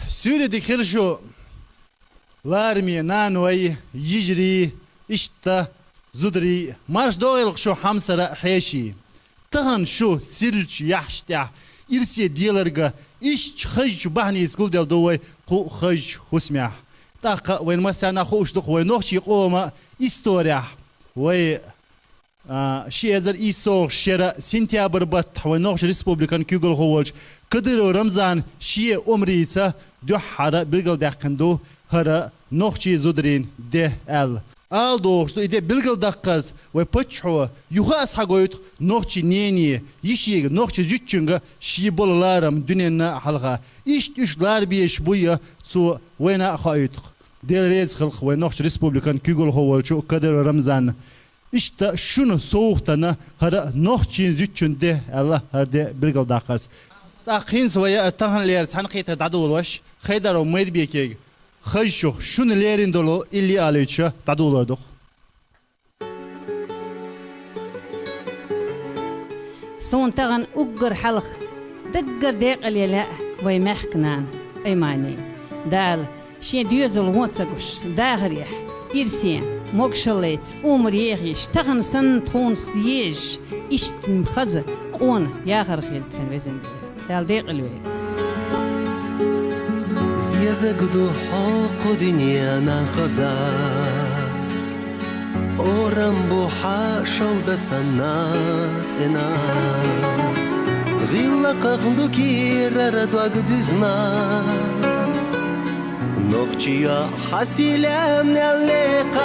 Söyledik her şu larmi nanvay yijri işte zudri marş doğaylık şu hamsara heşi tahan şu silç yaşta irsiye diyelerge iş çıkış bahni iskul del doğay ku hıç husmah ta ve mesela hoşluk ve nohçi qoma istorya ve شيء إيسو شراء سنتيابر بات ونوش ريسبوبليكان كيغل هوالج كدر رمضان شيء أمريكا دو حرا بلغل داكندو هرا نوشي زودرين ده آل دوشتو إده بلغل داكرز وپچو يوهاس حقويت نوشي نيني يشيغ نوشي زيتشنغ شيء بولارم دنينا حلقا إش لار بيش بويا سو وينا خايتق دير ريز خلق ونوش ريسبوبليكان كيغل هوالج كدر رمضان İşte şunu soğuktan hara nohçin züçünde Allah herde birgal daqars. Taqins ve tahanler tanqita dadulwaş xaydar o merbiyeke xayşu şunu lerin dolu illi alıçı daduladık. Son tağan uggır halq daggar deqal yala ve mahknan aymani dal şey düzül wotsaguş dağrih İrsiyen, mogşalet, umriyeğiş, tağınsın tonstiyej, iştim xazı, qon, yağır xeltsen vezinde. Taldeq ilvey. Ziyazagdu haq dünyana xaza, oram bu haşavda sanat ena. Gilla qaqndu kirara duag düzna. نقشيا حسيلان اللقاء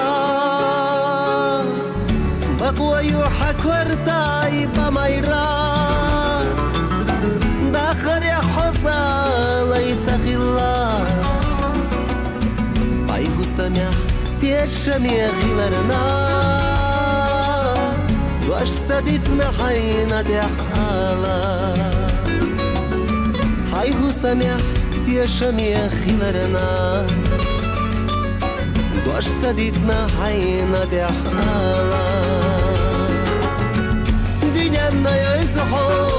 بقوى يوحك ورتاي بميرا داخر يا حطا ليتسخي الله بايهو سمح بيشم يا خلرنا واش سديتنا حينا دي حالا هايهو سمح يشم يا خلرنا دوش سديتنا حينا دي حالا دنيانا يزحو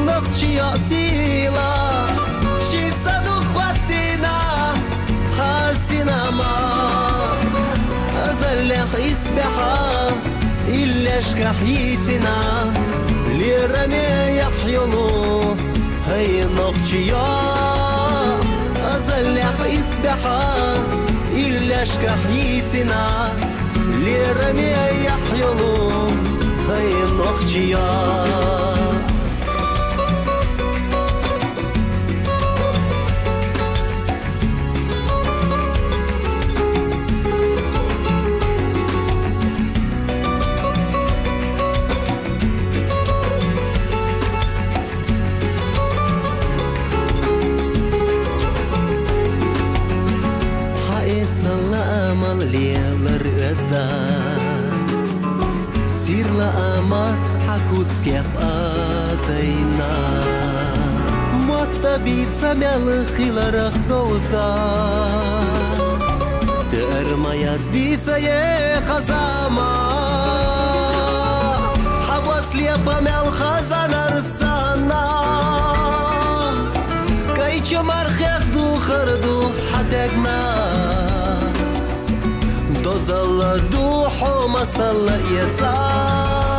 نقشي أصيلا شي صدو خواتينا حاسنا ما أزلق إسبحا إلا شكحيتنا لرمي يحيونو هاي نقشي أزلق إسبحا إلا شكحيتنا لرمي يحيونو هاي نقشيا سير لأمات حكوت سكيب آتينا موتا بيت سميل خيلارخ دوسا تأرما يزديتا يخزاما حواس ليبا ميل خزانا رسانا كايتشو مرخيخ دو خردو حدقنا دوزالا دوحو مسالا يتزار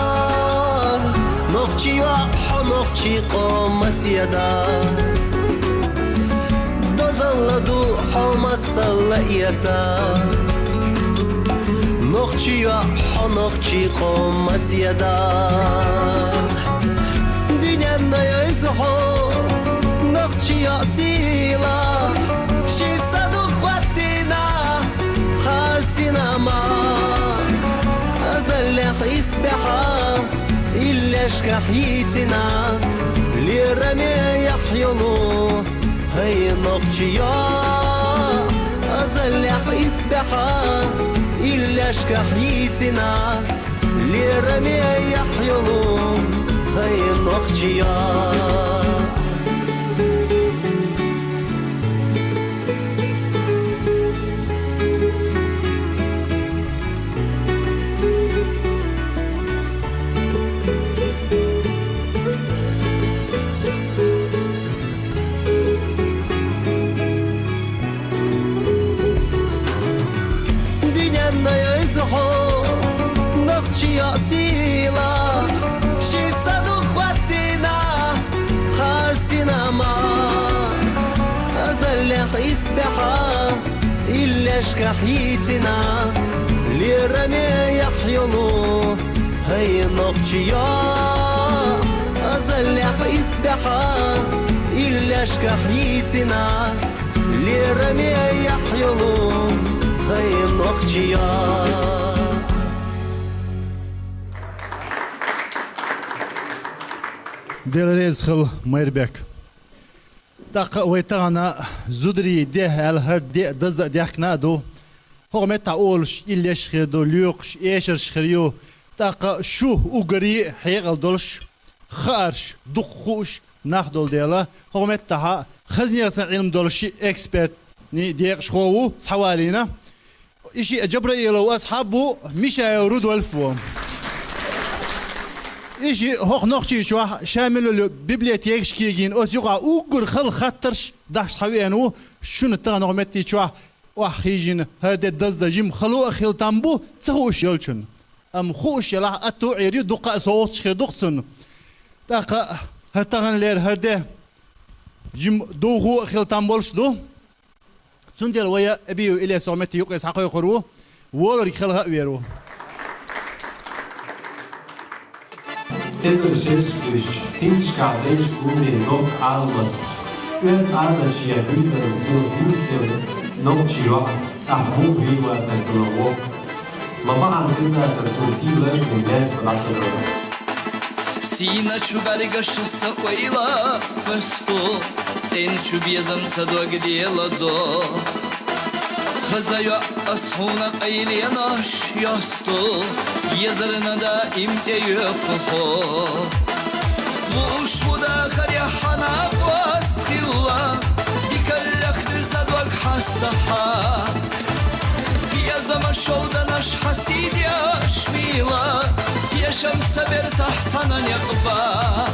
نوخشي وحو نوخشي قوم مسيدا دوزالا دوحو مسالا يتزار نوخشي وحو نوخشي قوم مسيدا دنيانا يزحو نوخشي أصيلا شي صدو خواتينا حاسنا أزلق إسبحا إلا شكحيتنا لرمي يحيونو هاي نقشيا أزلق إسبحا إلا شكحيتنا لرمي يحيونو هاي نقشيا سيلا شي صدو خواتينا حاسينا ما أزلق إسبحا إلا شكحيتنا لرمي يحيلو هاي نقشيا أزلق إسبحا إلا شكحيتنا لرمي يحيلو هاي نقشيا دلريز خل ميربك دق ويتانا زودري ده الهر ده دز ديخنا دو هو متى أولش إليش خيردو ليوقش إيشرش خريو دق شو أوغري حيقل دولش خارش دقوش ناخدول ديلا هو متى ها خزني علم دولش إكسبرت ني ديق شخوو حوالينا إشي جبرائيل وأصحابه مشا رودولفو إيشي هوخ نوخشي شو شامل البيبليوتيك شكيجين أوتيقع أوغر خل خطرش داش حوينو شنو تغا نغمتي شو واخيجين هذا دزدا جيم خلو أخيل تامبو تسوش يلشن أم خوش يلا أتو عيريو دقا صوت شخير دقسن دقا هتغن لير هذا جيم دوغو أخيل تامبولش دو سنديل ويا أبيو إلي سومتي يقيس حقو يقرو وولر يخلها ويرو Exercícios sindicatais combinam alma. As almas que habitam no Rússia não tiram a rua da Zona. Mama Argentina é possível com essa nacional. Sina чубарига шоса ойла пасто цен чубезам цадо гдела до хазаю асхуна айлянаш ясто езерна да имтеюфхо муш буда харя хана вастхила дикаллах дздадвак хастаха язама шоуда наш хасидя шмила يشم تبر تحتنا يقبا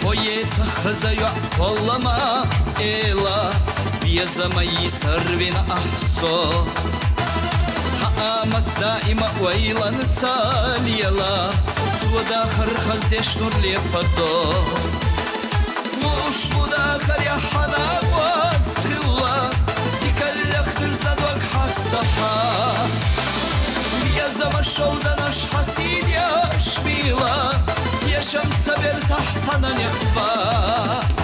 ويت خزيع والله ما إلا بيزما يسربين أحصو أمك دائما ويلا نتاليلا وداخر خزدش نور ليبادو مش وداخر يا حنا واستخلا يكلخ تزدادوك حستحا يا زما شودا نش حسيد يا شميلا يا شمس بر تحتنا نقبا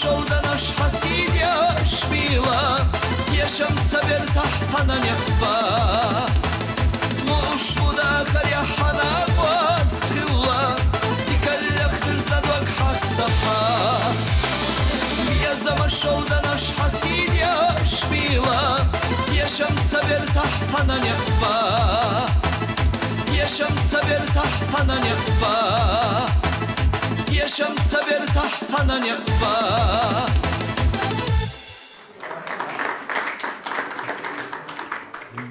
شودا نش حسيد يا شميلا يا شمس بر تحتنا نقبا مش مداخل يا حنا واستخلا يكلخ تزدادوك حستحا يا زما شودا نش حسيد يا شميلا يا شمس بر تحتنا نقبا يا شمس بر تحتنا نقبا يا شمس بر تحتنا نقبا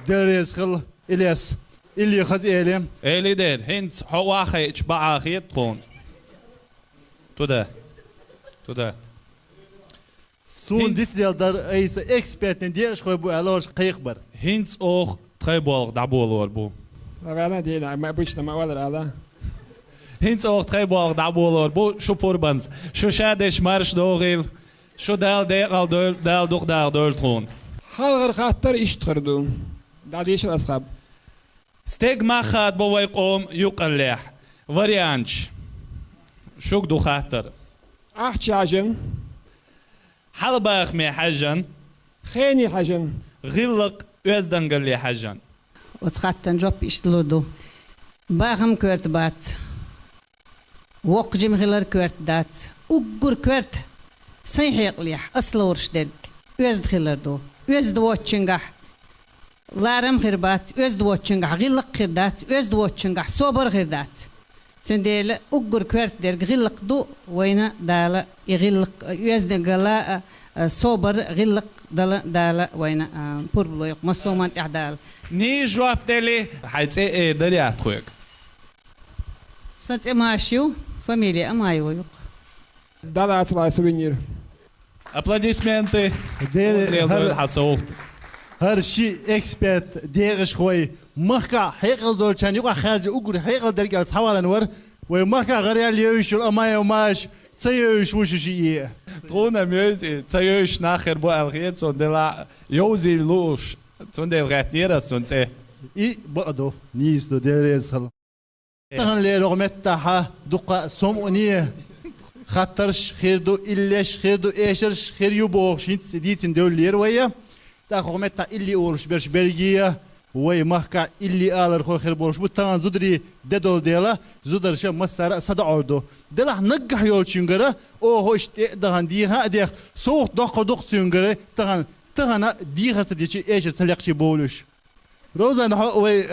دريس خل إلياس اللي خز إليم إلي دير هنس حواخي إجباعاخي تخون تودا سون ديس ديال دار أيس إكسبرت نديش خوي بو علوش قيقبر هنس أوخ تخيبولغ دعبولور بو أنا دينا ما بوشنا ما ولا هذا هنس أوخ تخيبولغ دعبولور بو شو بوربانز شو شادش مارش دوغيل شو دال دوغ دال تخون خالغر خاطر اشتغردو داديش الأصحاب ستيج ما خاد بو يقوم يقلح فاريانش شوك دو خاطر أحكي عجن حلباخ مي حجن خيني حجن غلق يزدن قال لي حجن وتخاتن جوب اشتلودو باغم كورت بات وق جيم غلر كورت دات وقر كورت سيحيق ليح أصلورش درك يزد خلر دو يزد واتشنغح لارم خربات يزد واتشنغح غلق خردات يزد واتشنغح صوبر خردات تنديل وقر كورت درك غلق دو وين دالا يغلق يزد غلا صوبر غلق دالا وين بوربلو يق مسومان تعدال ني جواب تلي حيث ايه دري اخوك سنت اماشيو فاميليا امايو يق دادا أطلع سوفينير ابلاديسمنتي دير هر حصوفت هر شي اكسبرت ديغش خوي مخكا حيقل دول كان يقع خارج اقر حيقل درجة حوالا نور ومخكا غريال يوش الاماي وماش تسيوش وش شيء Trona Möse, Zayösch nachher bo alriet so de la Josi Lush, so de retira so se. اي بقدو نيس دو ديريز خل تهن لي رغمتها دقة سمونية خطرش خير دو إلش خير دو إيشرش خير يبوغ شنت سديتين دول لير ويا تا رغمتها إلي أورش برش برجية وي مخكا إلي آلر خو خير بورش بتان زدري ددول ديلا زدرش مسار صدعودو دلا نجح يول شنجرة أو هوش تهن ديها ديخ صوت دق شنجرة تهن ديها سديتي إيشر تلقشي بولش روزان هوي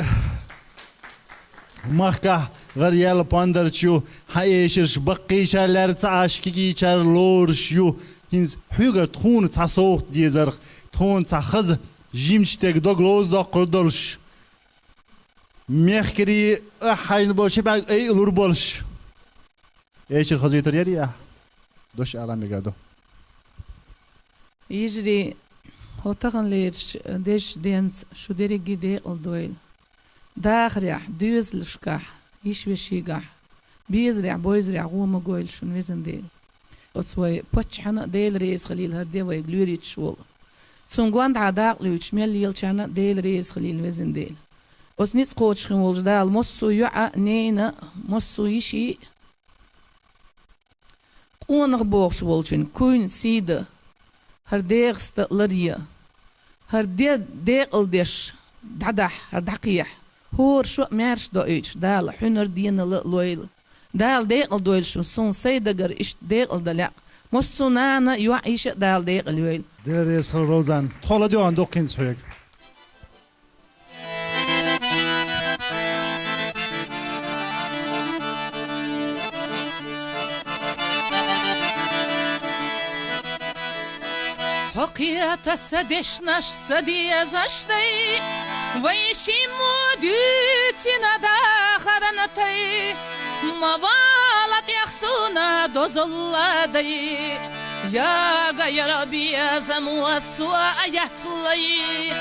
مخكا غريال باندر شو حيشرش بقي شالر تعاش كي شار لور شو هنز حيقر تخون تصوت ديزر تخون تخز جيمش تك دوغلوز دو قردلش ميخكري حاجن بولش بعد اي لور بولش ايش الخزيتر يدي دوش على ميغادو يجري هوتغن ليرش ديش دينس شو ديريجي دي الدويل داخريح دوز لشكاح يشوشيقاح بيزرع بويزرع غوما قويل شون ويزن ديل وتسوي بوتشحنا ديل ريس خليل هردي ويقلوري تشول تسونقوان عداق ليوش ميل ليلشانا ديل ريس خليل ويزن ديل وتنيت قوتش خمولج دال مصو يعا نينا مصو يشي قونغ بوغش ولشن كوين سيدة هرديغست لريا هردي ديقل ديش دعدح هردحقيح هور شو مارش دويتش دال حنر دين لويل دال ديقل دويل شو سون سيدغر اش ديقل دلع مستونانا يعيش دال ديقل ويل ديريز خل روزان تخول ديو عن دوكينز حيك حقيقة السدشناش سدي زشتي ويشي موديتنا داخرنتي ما بالت يخسونا دوزلادي يا غير بيازم وسوى يتلي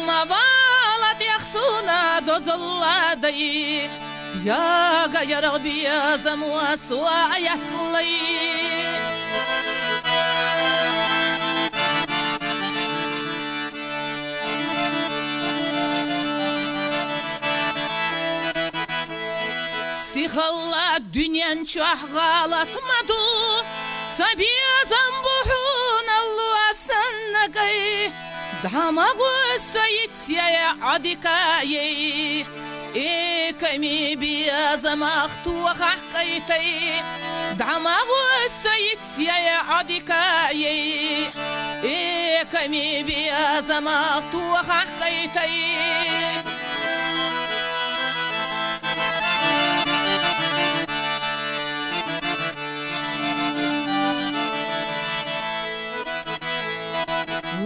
ما بالت يخسونا دوزلادي يا غير بيازم وسوى يتلي سيخلا الدنيا نشوح غلط مدو سبيا زنبوحون الله سنقي دعما غسيت يا عدكاي كمي بيا زمخت وحقيتي دعما غسيت يا عدكاي كمي بيا زمخت وحقيتي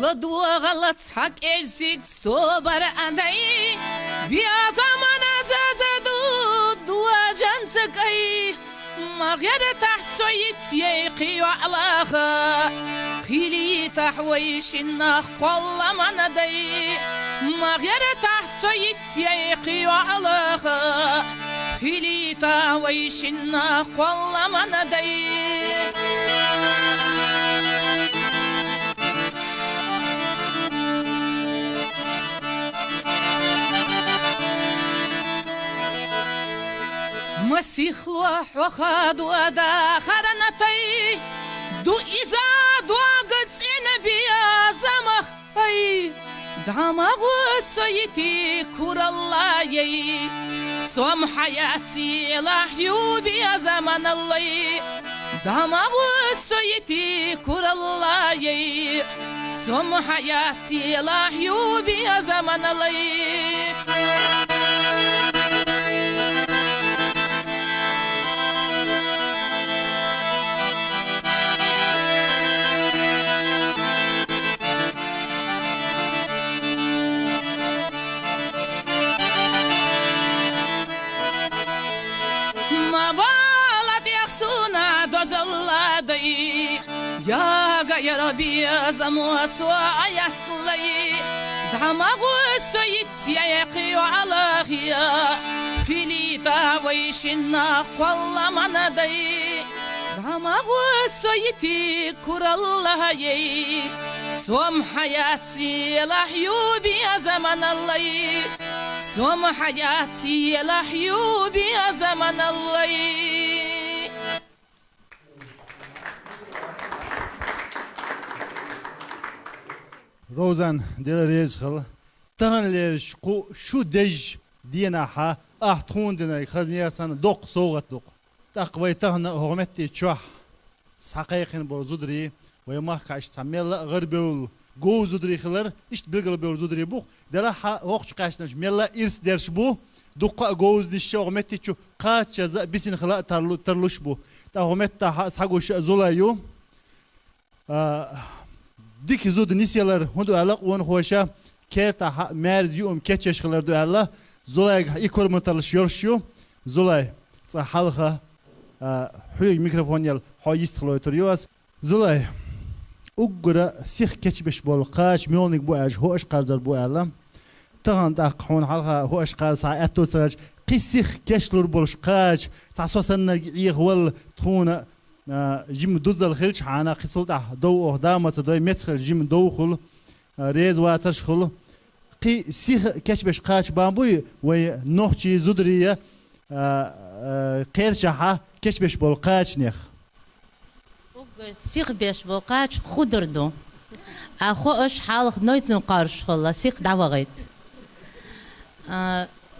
لدو غلط حق إجزيك صبر أندي بيا زمان زادو دوا جنتك أي ما غير تحسويت يقي وعلاها خيلي تحويش النخ كل ما ندي ما غير تحسويت يقي وعلاها خيلي تحويش النخ كل ما ندي مسيخلوح وخاد ودا خرنتي دو إذا دواقت إنبيا زمخ أي دماغ سيتي كور الله يي سوم حياتي لحيوبي يا زمان الله دماغ سيتي كور الله يي سوم حياتي لحيوبي يا زمان الله يا ربي زمو سوا يصلي دماغ سيت يقي على غيا فيليتا ويشنا قل من دي دماغ سيتي كر الله يي سوم حياتي لحيوبي يا زمن الله سوم حياتي لحيوبي يا زمن الله روزان دل ريز خل تهن ليش شو دج دينا ح أحتون دنا خزنيا سان دوق صوغت دوق تقوي تهن هرمتي تشوح ساقيقين برزودري ويما كاش ساميل غربول جو زودري خلر إيش بلغل برزودري بوخ دلا ح وقت كاشنش ميلا إرس درش بو دوق جوز ديش هرمتي تشو قاتش بيسين خلا ترلوش بو تهرمت ح ساقوش زولايو ديك زود نسيالر هندو علاق وان خوشا كرتا مرد يوم كتشش خلر دو الله زولاي يكور متلش يرشيو زولاي صحالخه حوي ميكروفون يال حايست خلوتريوس زولاي اوغرا سيخ كتشبش بول قاش ميونيك بو اج هوش قرزر بو الله تغان داق حون حلقه هوش قرز ساعتو تسج قيسيخ كشلور بولش قاش تعسوسن يغول تخونه جيم دوزل خلش حنا قصلت دو أهدام تدوي متخل جيم دو خل ريز واترش خل قي سيخ كشبش قاش بامبوي ونوخشي زودرية قيرشها كشبش بالقاش نخ سيخ بيش بالقاش خضردو أخو إيش حالك نويتن قارش خلا سيخ دعوات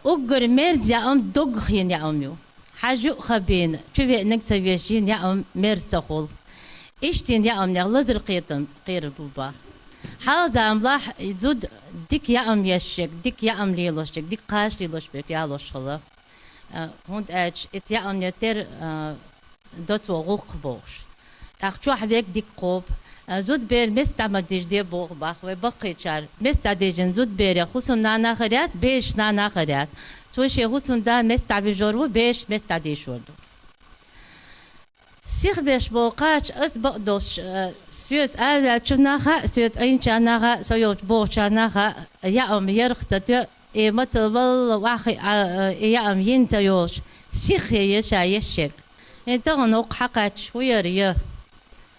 أجر مرز يا دوغ خين يا أميو حاجو خبين شوفي نكسبيشين يا مرسخول إشتين يا نغلزر قيتم قير بوبا حال زاملاح يزود ديك يا يشك ديك يا ليلوشك ديك قاش ليلوشبك يا لوشخلا هند أج إت يا يتر دوت وغوق بوش تاخشوا حبيك ديك قوب زود بير مستعمل ديج دي بوغ باخ وبقي شار مستعديجن زود بير خصوصا نانا خريات بيش نانا خريات توشي غصن دا مستعبي جورو بيش مستعدي شوردو سيخ بيش بوقاتش اس بقدوش سيوت آلا چناخا سيوت اين چاناخا سيوت بوغ چاناخا يا يرخصتو اي مطلبال واخي يا ينتيوش سيخ يشا يشك انتغن اوق حقاتش ويريه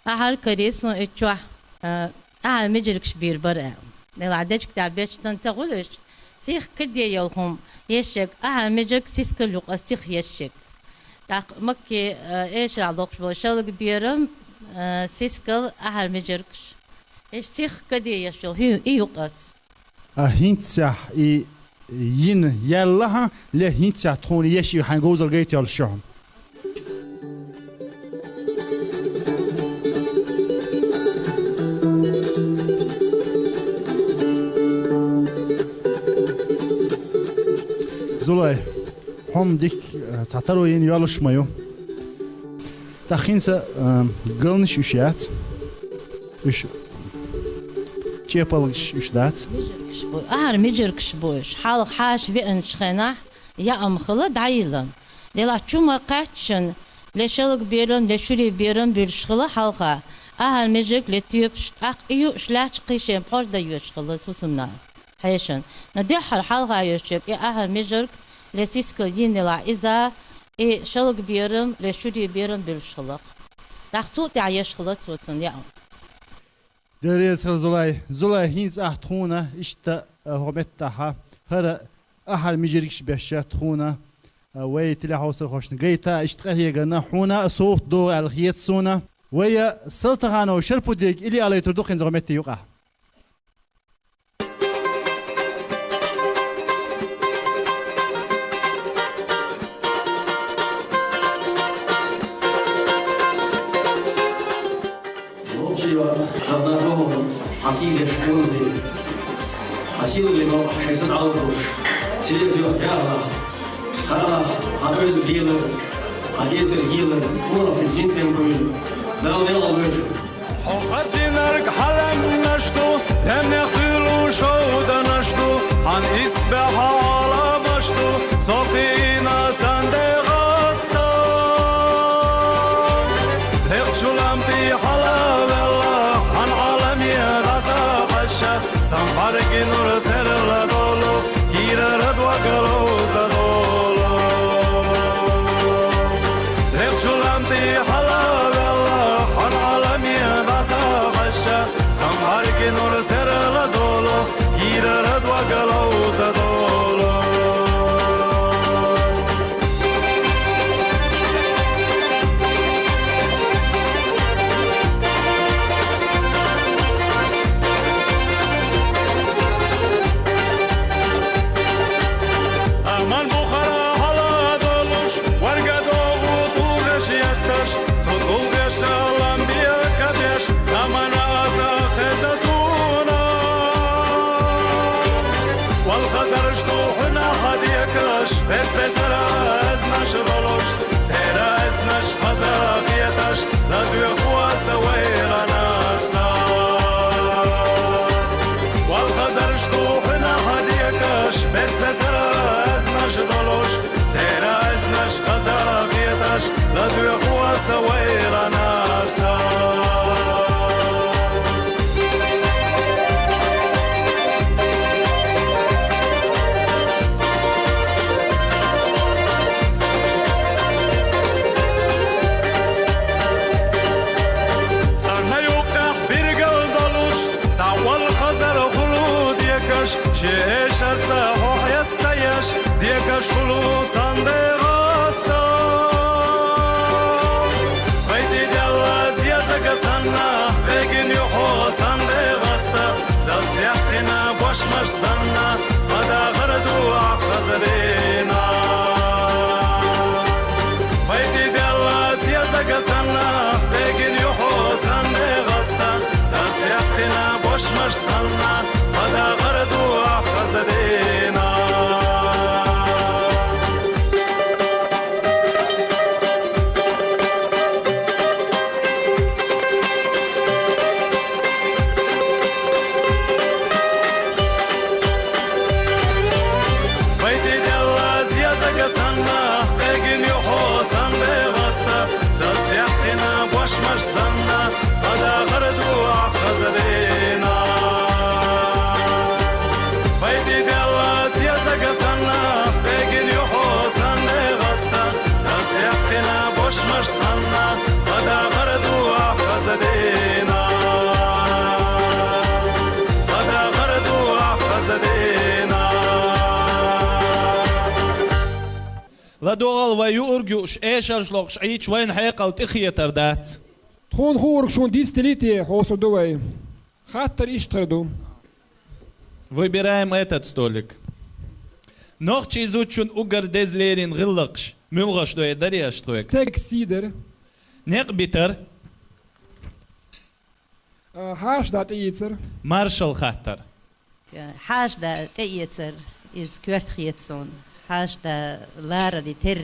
احال كريسون اتشوح احال مجركش بير برع نلعدش كتاب بيش تنتغلش سيخ كدي يوهم يشك مجرك سيسكلوق استيخ يشك تاق مكي ايش علاقش بوشالك بيرم سيسكل مجركش ايش سيخ كدي يشو هي يقص هنت سح ين يلا له هنت سح تكون يشي حنجوز الجيت يالشون زولاي هم ديك تعتروا ين يالش مايو تخينسا قلنش اشيات اش تشيبلش اشدات مجركش بوش حال حاش بين شخناح يا خلا دايلن للا چوما قاتشن لشلق بيرم لشوري بيرم بالشخلا حالها مجرك لتيبش ايو شلاش قيشن بردا يشخلا توسمنا هيشن ندحر حالها يشك مجرك لسيسكل ينلا إذا شلق بيرم لشوري بيرم بالشلق دختوت يعيش خلط وتن يا دريس زولاي هينز أحتونا إشتا هومتها هر مجركش بشة تخونا وي تلا حوصل خوشن جيتا اشتقهي جنا حونا صوت دو على الخيط سونا ويا سلطغانا وشربو ديك إلي على يتردوخين زغمتي يقع حسيل شكون دي حسيل اللي ما حيصير على الروش سير بيو يا الله خلاص هتوز هيلر هتيز هيلر مو في زين تنقول ده يلا ويش حسينرك حلم نشتو لم يقتلوا شودا نشتو عن إسبح على مشتو صفينا سندغاستا لقشو لمتي حلال الله عن عالمي غسا قشا سنفرق نور سر لدولو كير رد وقلو زدولو لقشو لمتي حلال الله عن عالمي غسا قشا سنفرق نور سر لدولو كير رد وقلو زدولو بس از نش بلوش زیر از نش خزافیتش لدوی خوا سویر ناسا والخزرش توحنا هدیکش بس از نش بلوش زیر از نش خزافیتش لدوی خوا سویر ناسا شيش ارتاح يستيش ديكش خلوص اندغاستا فايدي جواز يزق سنة بيجن يحوص اندغاستا زلز يحقنا بوش مش سنة غدا غردو عخزرينا فايدي جواز يزق سنة بيجن يحوص اندغاستا زلز يحقنا بوش مش سنة غدا غردو عخزرينا فايدي جواز يزق سنة بيجن يحوص اندغاستا زلز يحقنا بوش مش سنة غدا غردو عخزرينا فايدي جواز يزق سنة بيجن يحوص اندغاستا زلز يحقنا بوش مش سنة غدا غردو عخزرينا غدا غردو عخزرينا لدوغل ويورجوش ايشرش لوكش عيش وين حيقل تخيتر دات تخون خورك شون ديس تليتي حوصل دوي خاطر اشتردو Выбираем этот столик. Noch изучен угар дезлерин гыллакш. Мюлга что я дарья что я. ستيك سيدر Нек битер. هاش دات ايتر Маршал хаттар. حاج دا تيتر إز كورت خيتسون حاج دا لارا دي تر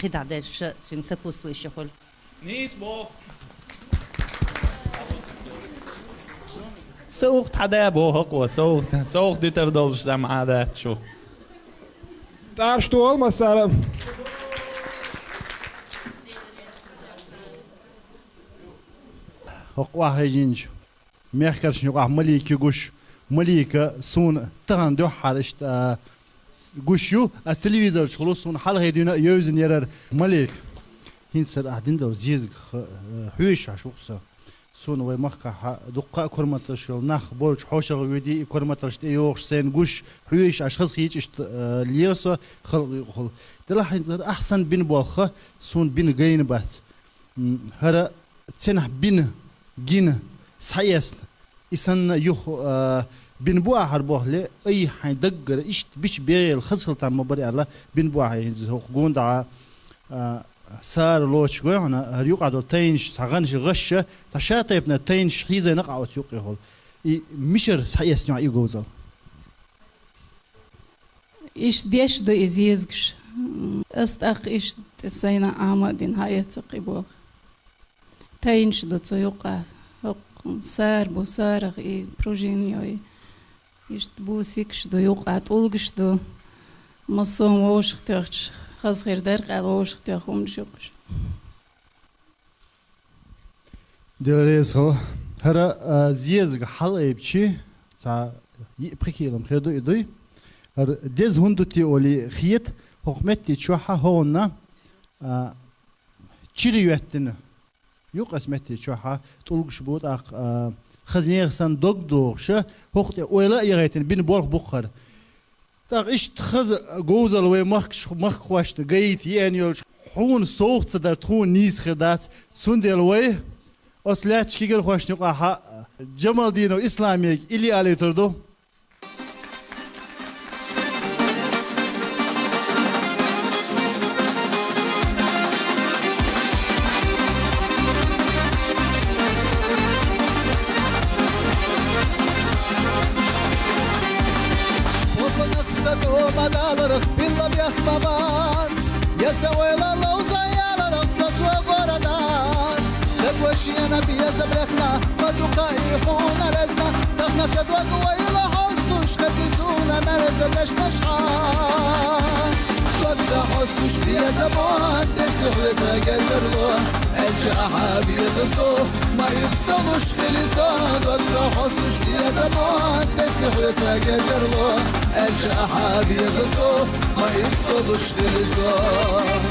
قطع دا سون سبوستو الشغل نيس بو. سوقت حدا بو هقوة سوقت ديتر دولش دم عادات شو. تعرف شو المسألة هقوا هيجينج ميخكرش نقع مليكي قش مليكة سون تغن دو حالشت قشيو التلفزيون خلص سون حلقة يدينا يوزن يرر مليك هين سر قاعدين دور زيز حويش عشوقسا سون ومخك دقة كرمتش نخ بولش حوشة ودي كرمتش تيوش سين جوش حيش أشخاص خيج إشت ليرسو خل تلاحظ إنزر أحسن بين بوخة سون بين جين بات هرا تنح بين جين سايست إسان يخ بين بوا هربوه لي أي حين دقر إشت بيش بيل خزخل تام مبري الله بين بوا هينزر قون دعا سار لوش قوينا هريوق عدو تينش ساغنش غشة تشاطة ابن تينش حيزة نقعو تيوقي هول مشر سايست نوع إيغوزل إيش ديش دو إزيزغش أستأخ إيش تسينا عامدين هاي تقيبوغ تينش دو تيوقع سار بو سارغ إي بروجينيو إيش بوسيكش دو يوقع تولغش دو مصوم ووش اختيوش خاص غير درق على ووش اختيوخوم نشوقش ديريس هو هرا زيزغ حل إبشي تا يبخي لهم خير دو إدوي هر ديز هندو تي أولي خيت حكمتي تشوحة هونا تشيريوتنا يوق اسمتي تشوحة تولغش بود أخ خزنير سان دوغش هوختي ولا يغيتن بين بورخ بخر تاق إشت خز جوزل ومخ خواشت جيت يانيول حون صوت در تون نيس خدات سندل وي أصلات كيجر خواشت نقاها جمال دينو إسلامي إلي عليه تردو يسويلا لوزا يالا رقصت وغردات لكوشينا بيا زبرخنا مدوكا يخونا رزنا تخنا سدوك ويلا حستوش خدسونا مرز دشتشحان توزا حستوش بيا زبان تسيحلتا قدرلو الجاحة بيا زسو ما يفستلوش خلصان توزا حستوش بيا زبان تسيحلتا قدرلو الجاحة بيا زسو ما يفستلوش خلصان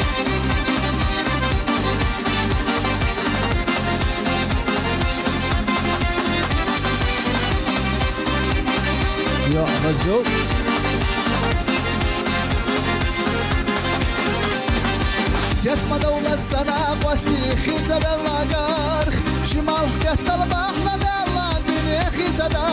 يا مزوق تسمى دولة السنة قوستي خيزة باللاقارخ شمال كهتل بحنا دالا بني خيزة دا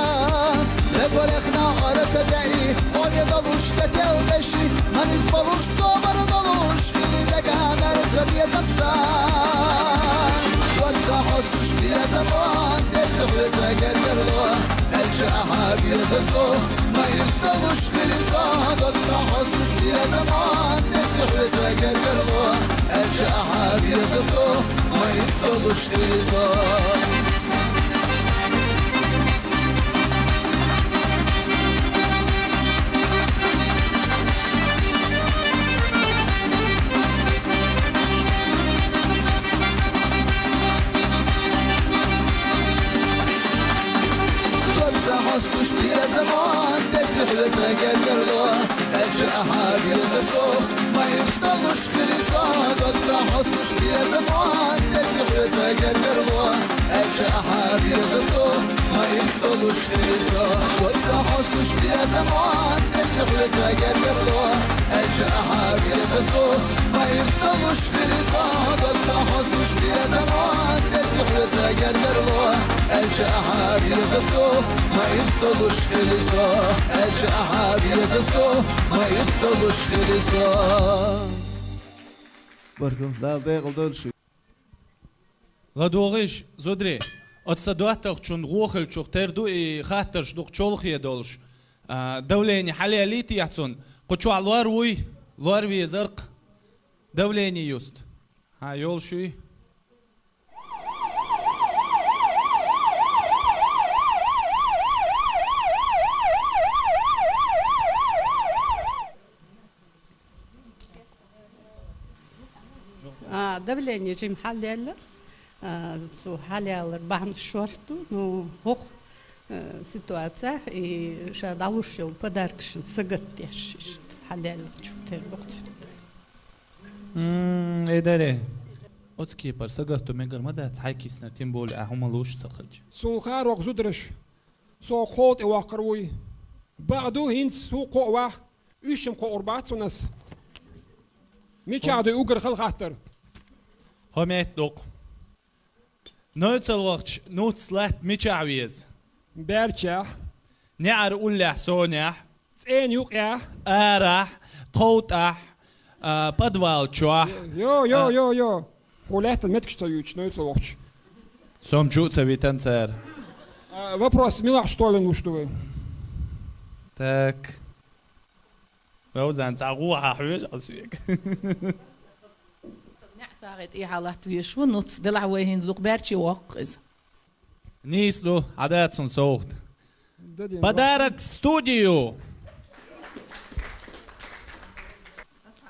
لقول اخنا أرس دعي خون يدلوش تتل دشي من يزبلوش صبر دلوش خيلي دقا مرز بيزم سان وزا حستوش بيزم وان تسخلتا قدرلو الجاحة بيزسو ما يفستلوش خلصان وزا حستوش بيزم وان تسخلتا قدرلو الجاحة بيزسو ما يفستلوش خلصان حستوش بيا زمان تسخلتا قدرلو الجاحة بيزسو ما يفستلوش خلصان وزا حستوش بيا زمان تسخلتا قدرلو الجاحة بيزسو ما يفستلوش خلصان وزا حستوش بيا زمان تسخلتا قدرلو الجاحة بيزسو ما يفستلوش خلصان وزا حستوش بيا زمان تسخلتا قدرلو الجاحة بيزسو ما يفستلوش خلصان الجاحة بيزسو ما يفستلوش خلصان بركو لا داقل دولشو غدوغيش زودري أتصدواتك شون غوخل شوخ تردو خاطر شدوخ شولخي دولش دوليني حالي أليتي يحسون قشو على الواروي الواروي زرق دوليني يوست ها يول شوي دوليني جيم حالي سو حالي بعمل شورتو نو هوخ سитуация и шадалушил подаркшин сыгыттеш حالي شو تردوقت إداري أتكيبر سجلت مجر مدة تحكي سنتين بول أهم لوش تخرج. سو خارق زدرش سو خود واقروي بعدو هينس سو قوة إيشم قربات سنس ميشادو أوجر خل خاطر هم يتلق نوت الوقت نوت سلات ميشاويز بيرشة نعر أولح سونح سين يوقع أرح توتح بدوال شوح يو ولات المتكشتايوش نوت الوقت سوم شو تسوي تنسر вопрос милах что ли ну что вы так وزن تعقوها حوش أسويك نعساقت إيه حالات ويشو نوت دلع وين زوق بيرشي وقز نيسلو عادات صوت بدارك في استوديو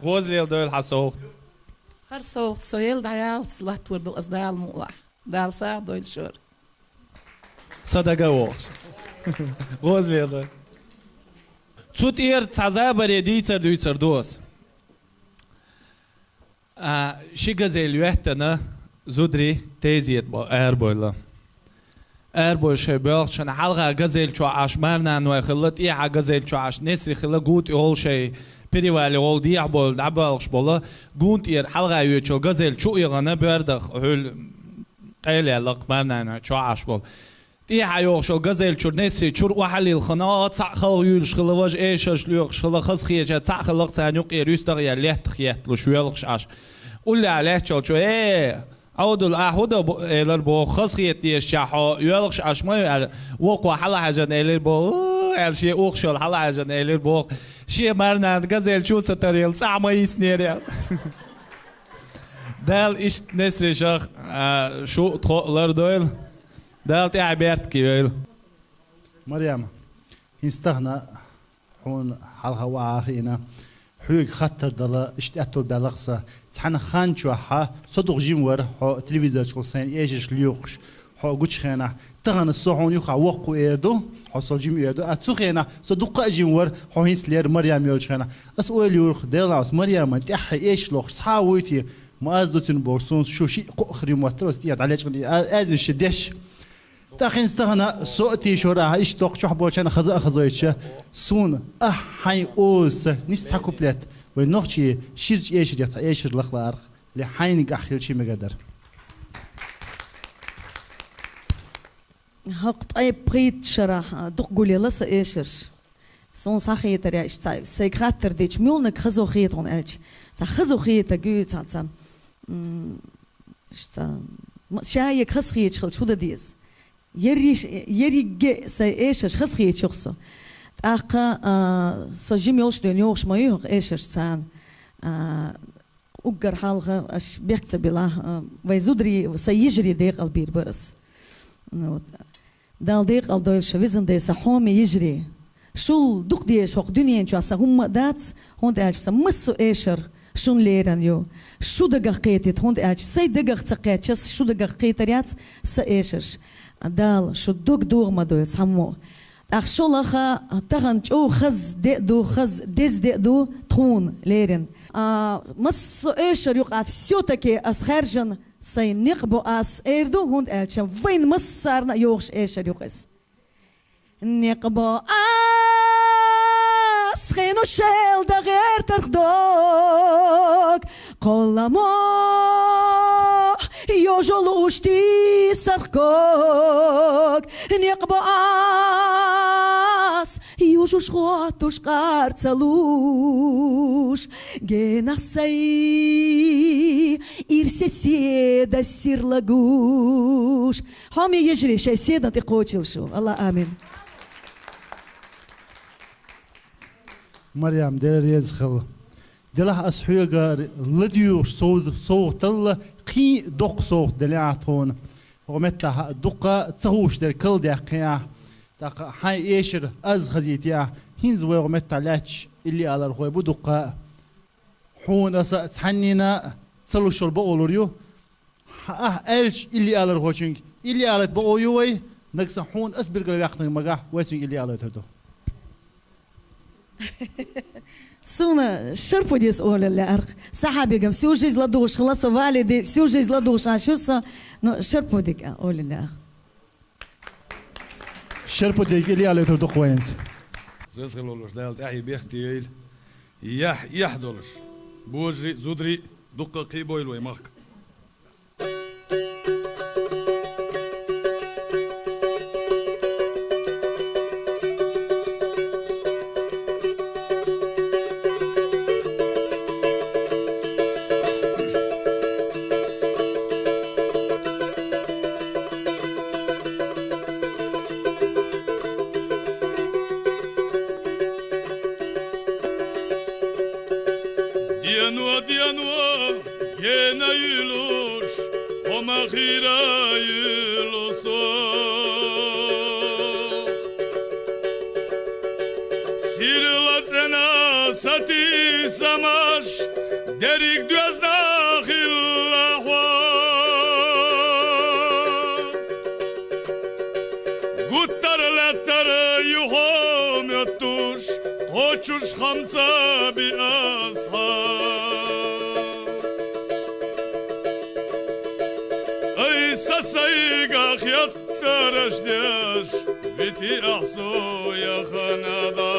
غوزلي دول حصوت خرصو سويل دعيال صلات وردو أصدال مولح دال ساعة دويل شور صدقة وقت غوزلي دول تسوت إير تعزابر ديتر دويتر دوس شي غزيل يحتنا زودري تيزيت بو أربولا أربول شيء بيرشان حلقة غزيل شو عاش مرنا نوع خلت إيه غزيل شو عاش نسري خلا قوت أول شيء بريوالي أول دي عبول دعبالش بولا قوت إيه حلقة يوتشو غزيل شو إيغانا بيردخ هول قيلي لق مرنا نوع شو عاش بول إيه حيوش شو غزيل شو نسري شو وحلي الخناقات صح خل يولش خلا وج إيش شلوخ خلا خص خيجة صح خلق تانيق إيه ريستر يا ليت خيات لو شو يلقش عاش قول لي عليه شو إيه عودل أحد إلى بو خصية الشحو يلقش عشمي وقوا حلا حاجة إلى بو الشيء أخشل حلا حاجة إلى بو شيء مرنا غزل شو ستريل سامي يسنير دال إيش نسر شخ شو تخلر دويل دال تعبيرت كيل مريم يستغنى هون حلها واخينا حوق خطر دلا اشتأتو بلغصة تحنا خان شو ها صدق جيم ور ها تلفزيون شو سين إيش ليوخش ها قوش خنا تغن الصحون يخا وقو إيردو حصل جيم إيردو أتسخنا صدق جيم ور ها هينس لير مريم يولش خنا أسأل يورخ دلنا مريم تح إيش لوخ صحاويتي ما أزدتن بورسون شو شيء قخري موتروس تيات عليك أذن شدش تاخين استغنى صوتي شو راح إيش توق شو حبول شان خزايتش سون حي أوس نيس حكوبلت ونوخشي شيرج إيش جت إيش الأخبار لحين قاخيل شيء مقدر هقط أي بريد شرح دق قولي لسه إيشش سون صحيح ترى إيش تاي سيكاتر ديش ميولنك خزو خيط عن إيش خزو خيط جوت هذا إيش تا شايك خز خيط شغل شو ده ديز يري جي سي إيشش خز خيط شخصه أقا سجيم يولش دنيوش ما يهق إيشش سان أجر حالها أش بيحكي بالله ويزودري سيجري ديق البير برس دال ديق الدويل شويزن دي سحومي يجري شو دق ديش وق دنيا جو هم دات هون داش سمسو إيشر شون ليران يو شو دقا قيتت هون داش سي دقا تقيت شو دقا قيتريات سإيشش دال شو دق دوغ ما دويل سمو أخشولها تغن جو خز دو خز دز دو تخون ليرن مس إيشر يقع فسيوتكي أس خارجن سي نقبو أس إيردو هون ألشم وين مس صارنا يوغش إيشر يقص نقبو أس خينو شيل دا غير ترخدوك قولامو يوجلوشتي سرقوك نقبو أس يوجوش خواتوش قارتلوش جينا سي إرسي سيدا سيرلاجوش حامي يجري شي سيدا تقوتشل شو الله آمين مريم دير يزخل دلها أسحيقة لديو صوت الله قي دق صوت دلعتون ومتى دقة تهوش در كل دقيقة دقة حي إيشر أز خزيتيا هينز ومتى لاتش اللي على الخوي بدقة حون أس تحنينا تصلوا شو البقولوريو ألش اللي على الخوي اللي على البقوليوي نقص حون أسبرق الوقت مجا ويتين اللي على تردو سونا شرفو ديس أول اللي أرق صحابي قام سيو جيز لدوش خلاص والدي سيو جيز لدوش عشوسا شرفو ديك أول اللي أرق شرفو ديك اللي على تردو خوينت زيسخل ولوش دالت أحي بيختيل يحدولش بوجري زودري دقة قيبويل ويمخك Diyanua gene yuluş o mahira yulusu Sirla cena sati samaş derik düz dahillahu Guttar lettar yuhom yattuş Koçuş hamsa bi ashab Ay sasayga khyattarash desh Viti ahsu ya khanada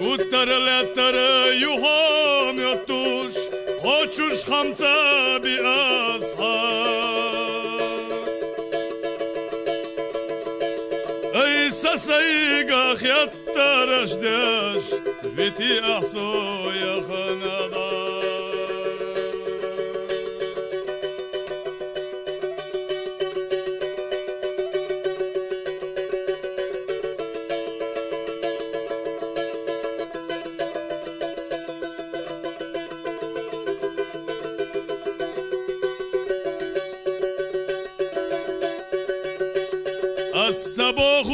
Guttar lettar yuhom yattush Koçuş hamsa bi ashab Ay sasayga khyattarash desh Viti ahsu ya khanada الصباح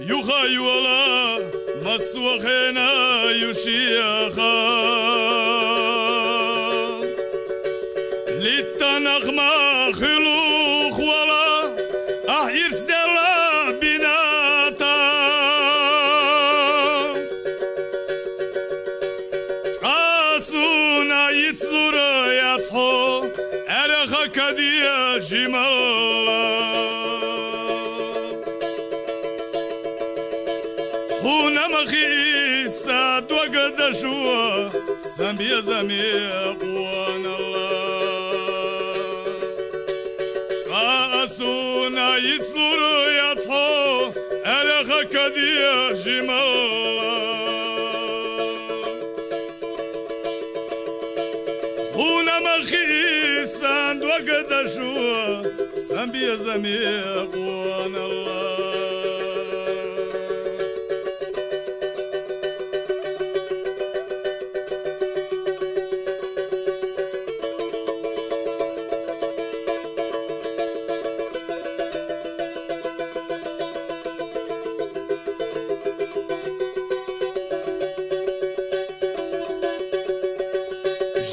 يخيولا مسوخنا يشيخا للتنغما خلوخ ولا أحير سدلا بناتا تقاسونا يتصدر يتصحو أرخا كديا جمالا هنا مخي ساد وقد شوى سمبيا زميق وانا الله تقاسونا يتصلور يتصحو ألخا كديا جمال هنا مخي ساد وقد شوى سمبيا زميق وانا الله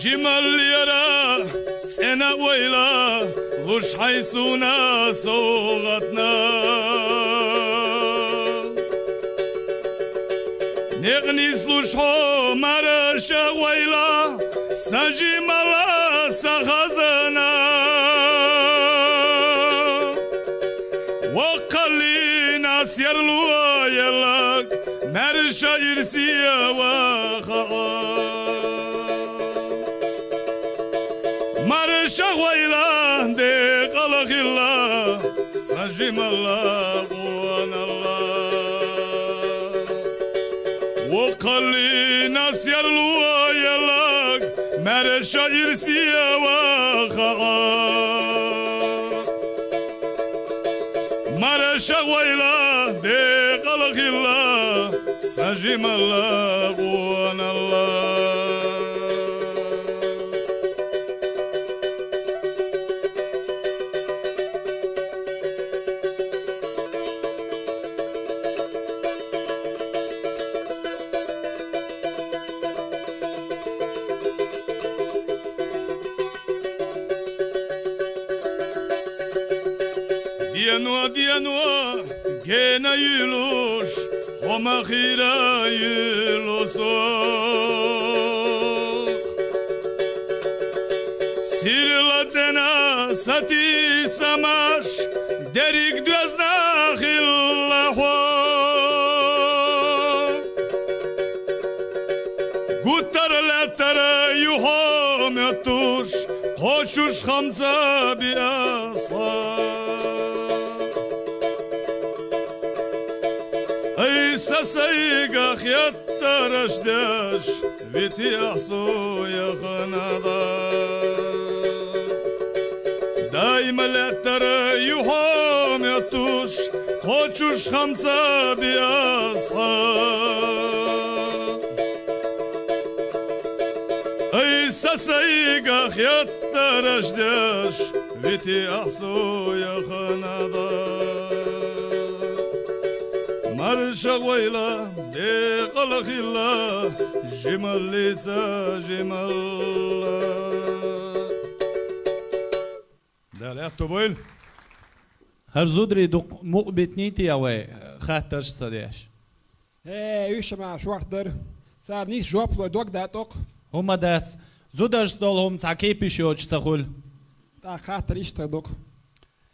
جمال يرى سنة ويلا وش حيسونا صوغتنا نغني سلوشو مرشا ويلا سجي ملا سخزنا وقلينا سيرلو يلاك مرشا يرسيا وخا مرشا ويلا دي قلق الله سجم الله وانا الله وقلي نسير لو يلاك مرشا يرسيا وخا مرشا ويلا دي قلق الله سجم الله وانا الله ديانوا Gene yuluş Homa khira yulusuk Sirla cena sati samash Derik dözna khillahu Guttar letter yuhom yatush Hoşuş hamza bi Ay sasayga khyattarash dash Viti ahsu ya khanada Daima letter yuhom yatush Hoşuş hamza bi Ay sasayga khyattarash dash Viti ahsu ya khanada Marşa koyla de kalakilla Jimallisa jimalla Dale attoboil هر زودري دوق مقبتنيتي أوي خاطرش صديش وش ما شو أقدر صار نيس جواب دوك داتوك هما دات زودرش دولهم تعكيبي شوش تقول تا خاطر إيش تدوك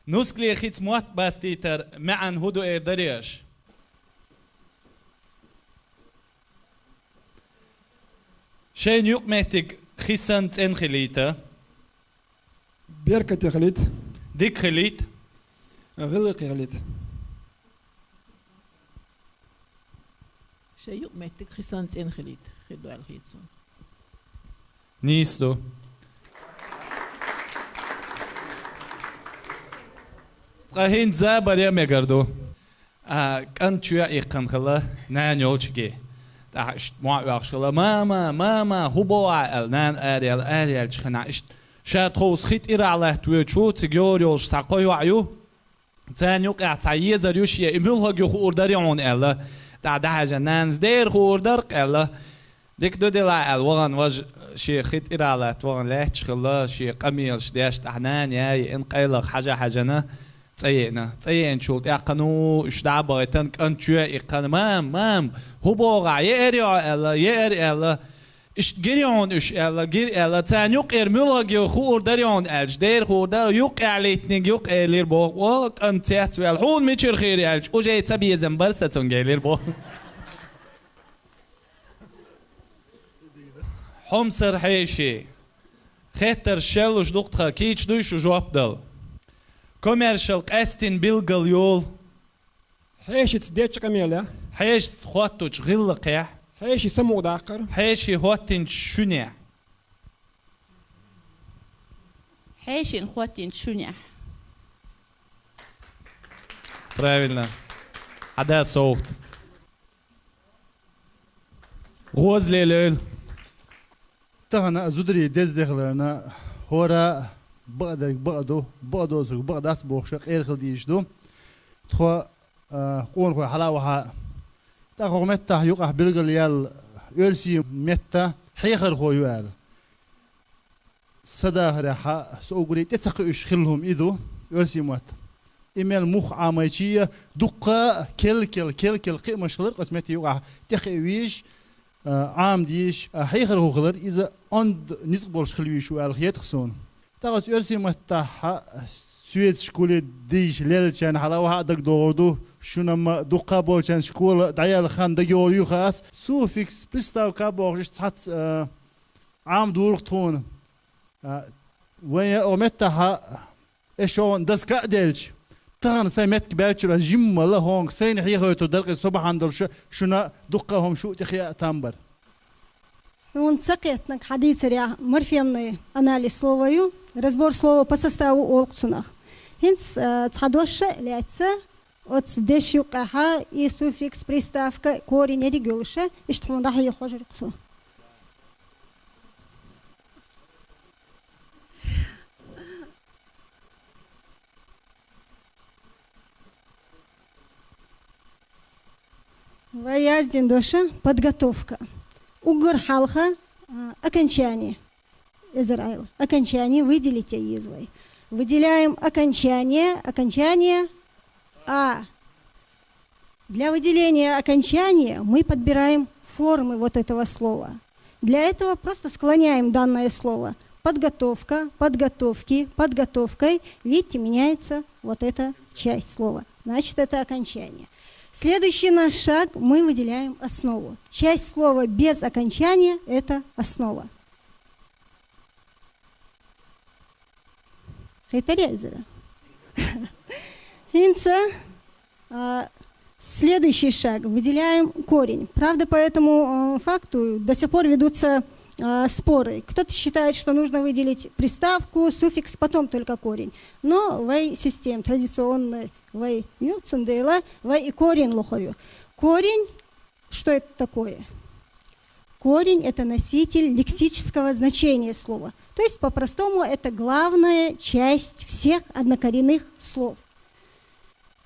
نسكلي خيت موات باستيتر معن هدو إردريش شين يقمتك خيسنت انخليتا بيركة خليت ديك خليت غلق خليت شيء يقمتك خيسنت انخليت خدوا على الخيتون نيستو قاهين زابر يا ميغردو كان تشوي يقن خلا نان يولشكي تاش موا خلا ماما هو نان اريال خنا شات خوس خيت إير على توي شو تجور يولش ساقوي وعيو تاني يقع تعيز ريوشيا إمرولها جو خورداري عون إلا ده جنانز دير خوردار إلا ديك دو دلا الوان وج شي خيت إير على توان لهش خلا شي قميل شداش تحنان ياي إن قيلق حاجنا تأيين شولت يقنو إيش دعبا يتن كان شو يقن مام هو بوقع يأري إلا إيش جريون إيش إلا جري إلا تان يق إرميلها جو خور داريون ألج دير خور دار يق عليتني يق إلير بو وكان تياتوال هون ميشر خير ألج وجاي تبي زنبر ستون جيلير بو حمصر حيشي خطر شلوش دكتور كيش دوش جواب دل كوميرشال قاستين بيلقل يول حيش تديتش كميلة حيش خواتوش غلق يا حيش يسمو داقر حيش هواتين شنيع حيش خواتين شنيع правильно هذا صوت غوزلي ليل تهنا زودري دز دخلنا هورا بقدو بقدات بوخشق إير خلديش دو تخو قون خو حلاوها تاخو متى يقع بلغل يال يلسي متى حيخر خو يال صدا ريحة سوغري تتقيش خلهم إيدو يلسي موت إيميل مخ عاميشية دقة كل قيمة شلر قسمتي يقع تخيويش عام ديش حيخر خو خلر إذا عند نسبولش خلويش وال خيات خسون تاخد يرسي متاح سويت شكولي ديش ليل كان حلاوها دق دودو شنو ما دقة بول كان شكول دعيال خان دقيور يخاس سو فيكس بستاو كابو تحت عام دورتون ويا ومتاح إيشون دس كأدلج تان سمت كبرتشرا جيم الله هون سين حيخو تدرق الصبح عندل شنو دقهم شو تخيا تامبر ونسقيتنك حديث ريا مرفيمني анализ словою разбор слова по составу олксунах хинц цадош ляйца от деш юқаха и суффикс приставка корень регулша иштхунда хи хожруксу Ваяздин доша подготовка угор халха окончание Израиля. Окончание выделите язвой. Выделяем окончание, а Для выделения окончания мы подбираем формы вот этого слова. Для этого просто склоняем данное слово. Подготовка, подготовки, подготовкой. Видите, меняется вот эта часть слова. Значит, это окончание. Следующий наш шаг, мы выделяем основу. Часть слова без окончания – это основа. Следующий шаг. Выделяем корень. Правда, по этому факту до сих пор ведутся споры. Кто-то считает, что нужно выделить приставку, суффикс, потом только корень. Но в системе традиционной в и корень лохарю. Корень, что это такое? Корень – это носитель лексического значения слова. То есть, по-простому, это главная часть всех однокоренных слов.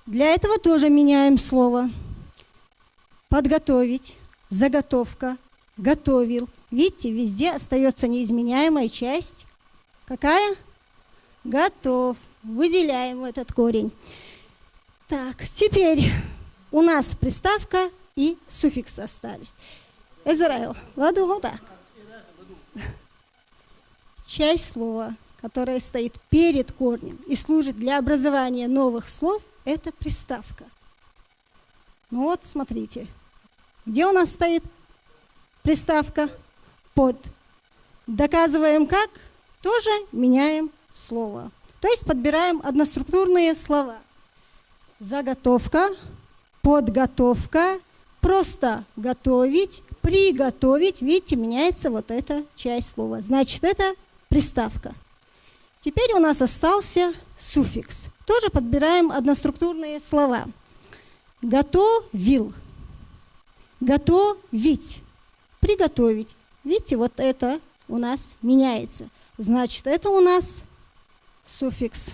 Для этого тоже меняем слово. Подготовить, заготовка, готовил. Видите, везде остается неизменяемая часть. Какая? Готов. Выделяем этот корень. Так, теперь у нас приставка и суффикс остались. Израиль. Ладно, вот так. Часть слова, которая стоит перед корнем и служит для образования новых слов, это приставка. Ну вот, смотрите. Где у нас стоит приставка? Под. Доказываем как? Тоже меняем слово. То есть подбираем одноструктурные слова. Заготовка, подготовка, просто готовить, приготовить. Видите, меняется вот эта часть слова. Значит, это приставка. Теперь у нас остался суффикс. Тоже подбираем одноструктурные слова. Готовил, готовить, приготовить. Видите, вот это у нас меняется. Значит, это у нас суффикс.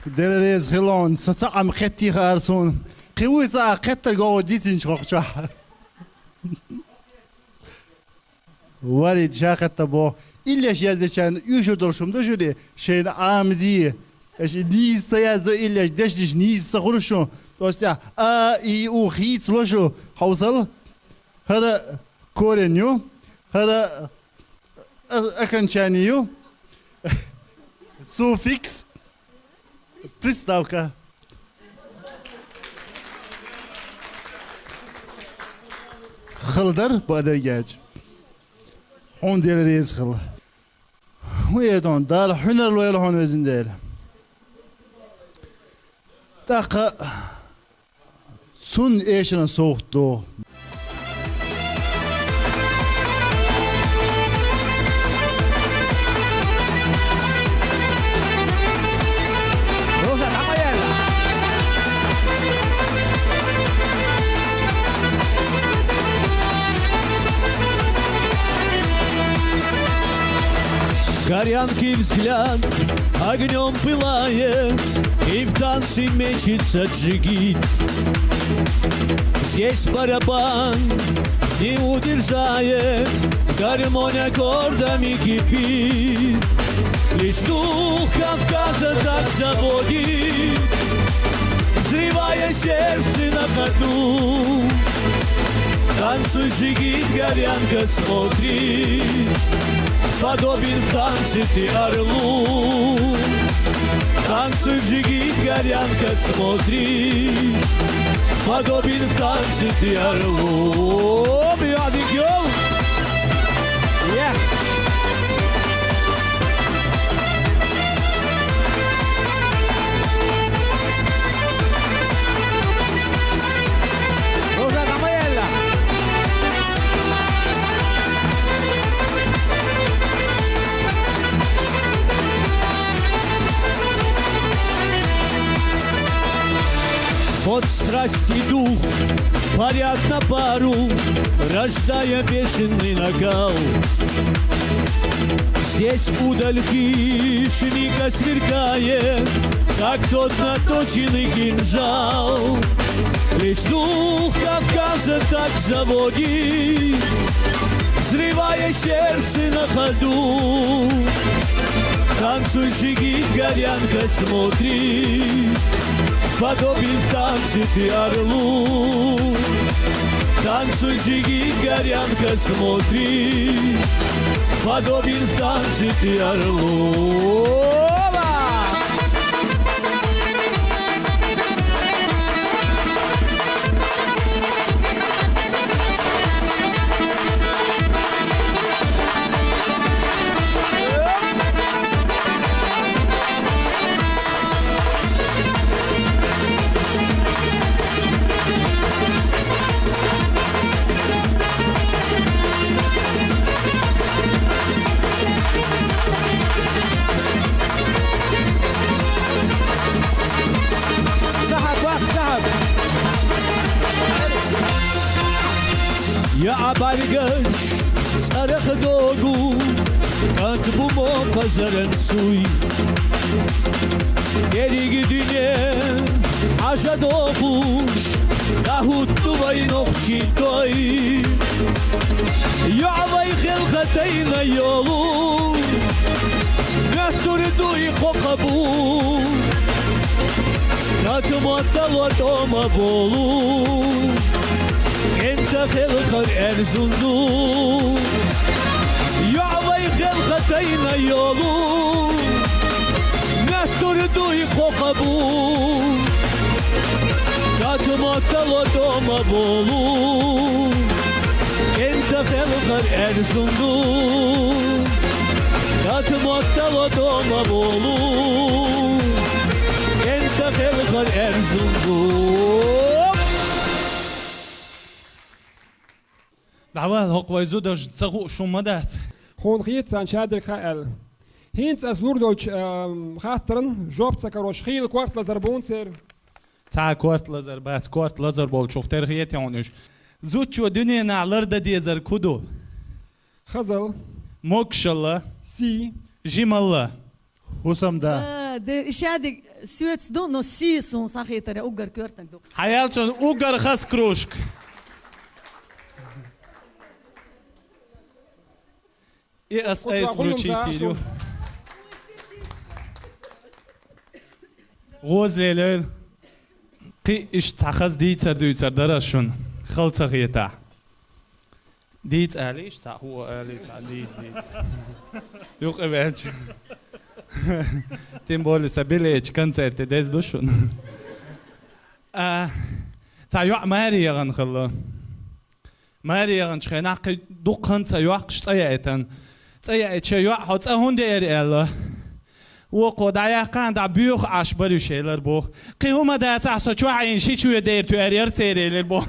Делерез хилон, соцам хетти харсон. Кивуйца хеттер говодитин чокча. Варит шахаттабо. İlla yazdeşen üçür doluşumda şöyle şeyin amdi. Niz sayazda illa deşdiş niz sahuruşu. Dostya a i u hit loşu. Havsal. Hara korenyo. Hara окончанию. Суффикс. Приставка. Хылдар бадыргач. Он делерез хыл. ويدون دال حنر لويل هون وزنديل تاقا سن ايشنا سوختو Горянкий взгляд огнем пылает, и в танце мечется джигит. Здесь барабан не удержает, гармонь аккордами кипит. Лишь дух Кавказа так заводит, взрывая сердце на ходу. Танцуй, джигит, горянка смотрит, подобен в танце ты орлу. Танцуй, джигит, горянка смотрит, подобен в танце ты орлу. Под страсть и дух парят на пару, рождая бешеный накал. Здесь удальки шника сверкает, как тот наточенный кинжал. Лишь дух Кавказа так заводит, взрывая сердце на ходу. Танцующий гид горянка смотрит, подобен в танце ты орлу. Танцующий гид горянка смотрит, подобен в танце ты орлу. يا عبالقش صرخ دوغو كاتبو موقع زرنسوي Geri dünya haşa doğuş Lahut dubayın okşitoy Ya'vay khilkhatayna yolu Nehtur duy khokabu Katmatta vatoma bolu Enta khilkhar erzundu Ya'vay khilkhatayna yolu Turduy khokabu Katmatta vatoma bolu Enta khilkhar erzundu Katmatta vatoma bolu Enta khilkhar erzundu دعوال هقوي زودش تسقو شو مدات خون خيت سان شادر كائل هينس أسور دولش خاطرن جوب تسكروش خيل كوارت لزربون سير تا كوارت لزر بات كوارت لزر بول شوف ترخيت يونش زود شو دنيا نعلر ددي زر كودو خزل موكشلا سي جيمالله وسام دا ده شادي سويتس دو نو سيسون صحيتر اوغر كورتن دو حيالتون اوغر خاس كروشك اي اس ايس بروتشيتيريو غوز ليلل قي اش تخز ديتر دويتر درشون خلصه غيتا ديت عليش تاع هو علي تاع ديت يوق ابعد تيم بول سابيليتش كونسرت داز دوشون تاع يوق ماري يغن خلا ماري يغن شخنا قي دوقن تاع يوق شطيعتن تاع يوق حط هون دير الله وقدايا كان دا بيوخ اشبري شيلر بو قي هما دا تاع سوچو عين شي شو دير تو ارير تيري بو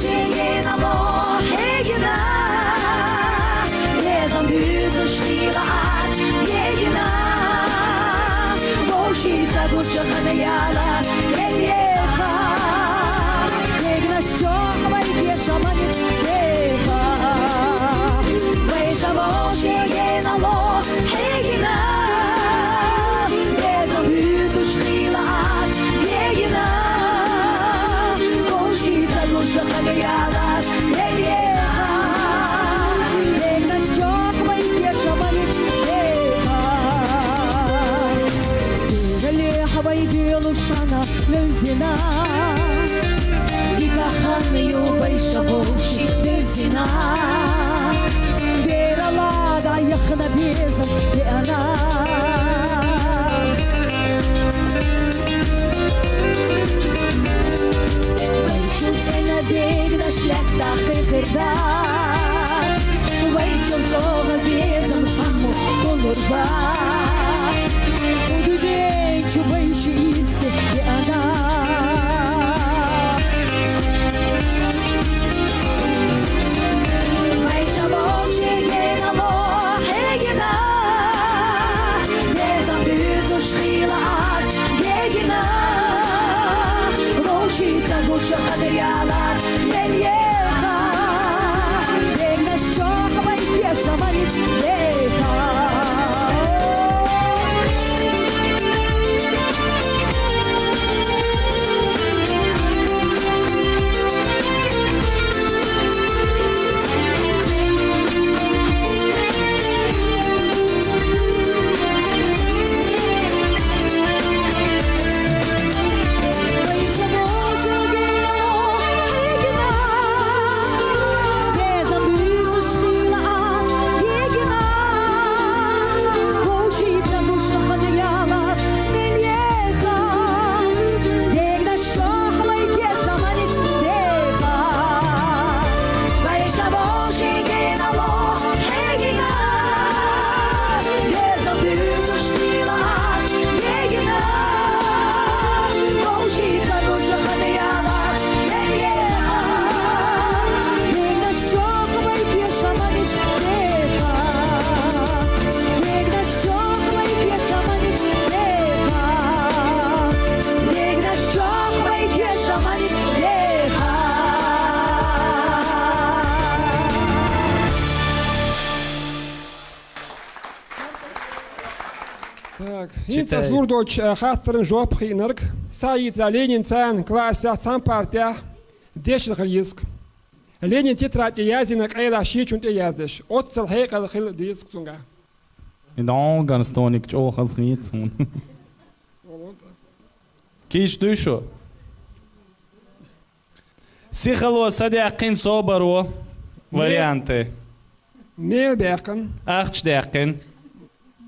geen allemaal hegena. Les am Büsen schriele Aas, hegena. Woshita gusha khadayala, eliecha. Hegena shoch, vaike shamanit lecha. Weishavos geen allemaal hegena. Les am Büsen schriele Aas, hegena. Khagayala eliecha Legna shok vaike shamanit lecha Eliecha vaike lushana lezina Yikachan yu vaishavush lezina Beralada yakhna bezam yeana Deg da schlechtach geverdat Weet je toch een bezem samen dolorbat Du weet je is je ana Wij shabos geen allemaal hegena Bezem buzen schriele aas hegena Roshita gusha khadayala eliecha Legna shoch vaike shamanit lecha Hints Lurdoch Hatteren Job Hinerk, Said Lenin Tsan, Klasia Sampartia, Descheljisk. Lenin Titrat Yazinak Ela Shich und Yazish, Otzel Hekel Hill Disk Zunga. In ganz tonik auch als Riezun. Kish du schon. Sicherlo Sadiaqin Sobaro Variante. Meelberken. Achtsterken.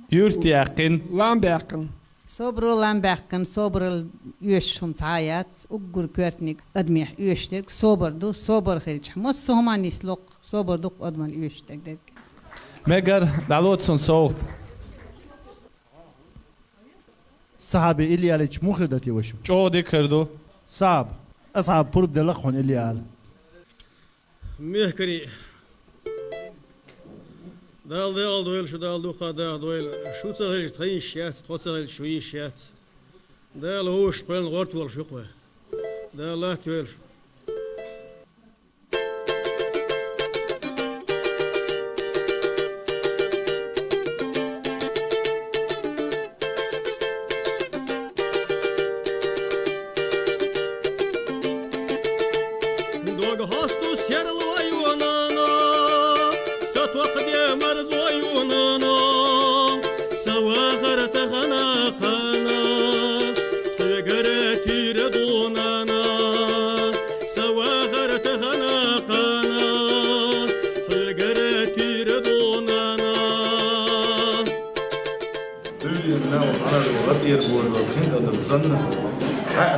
Jurtjaken. Lamberken. Sobro lamberken, sobro yushum tayat, ugur kwertnik, admih yushtek, soberdu, sober khilch. Mos homan islok, soberduk adman yushtek dek. Megar dalotson socht. صاحبي إلي على مخر دتي وشو جو ديكردو صعب أصعب برب دلخون إلي على مهكري دال دويل شو دال دوخا دال دويل شو تغير تخين شيات تغير شوي شيات دال هوش قيل غورت ولا شو قوي دال لا تويل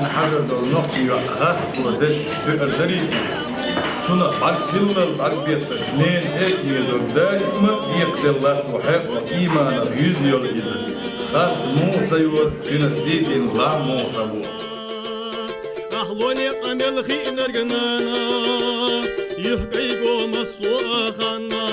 نحرر النقطة خاص ودش في الزري سنة كلمة العربية اثنين هيك يدور دائما يقدر الله وحق إيمان بيزيو الإذن خاص مو زيور في نسيد لا مو سبو أهلوني قمل خي نرجنانا يحقيقو مسوخنا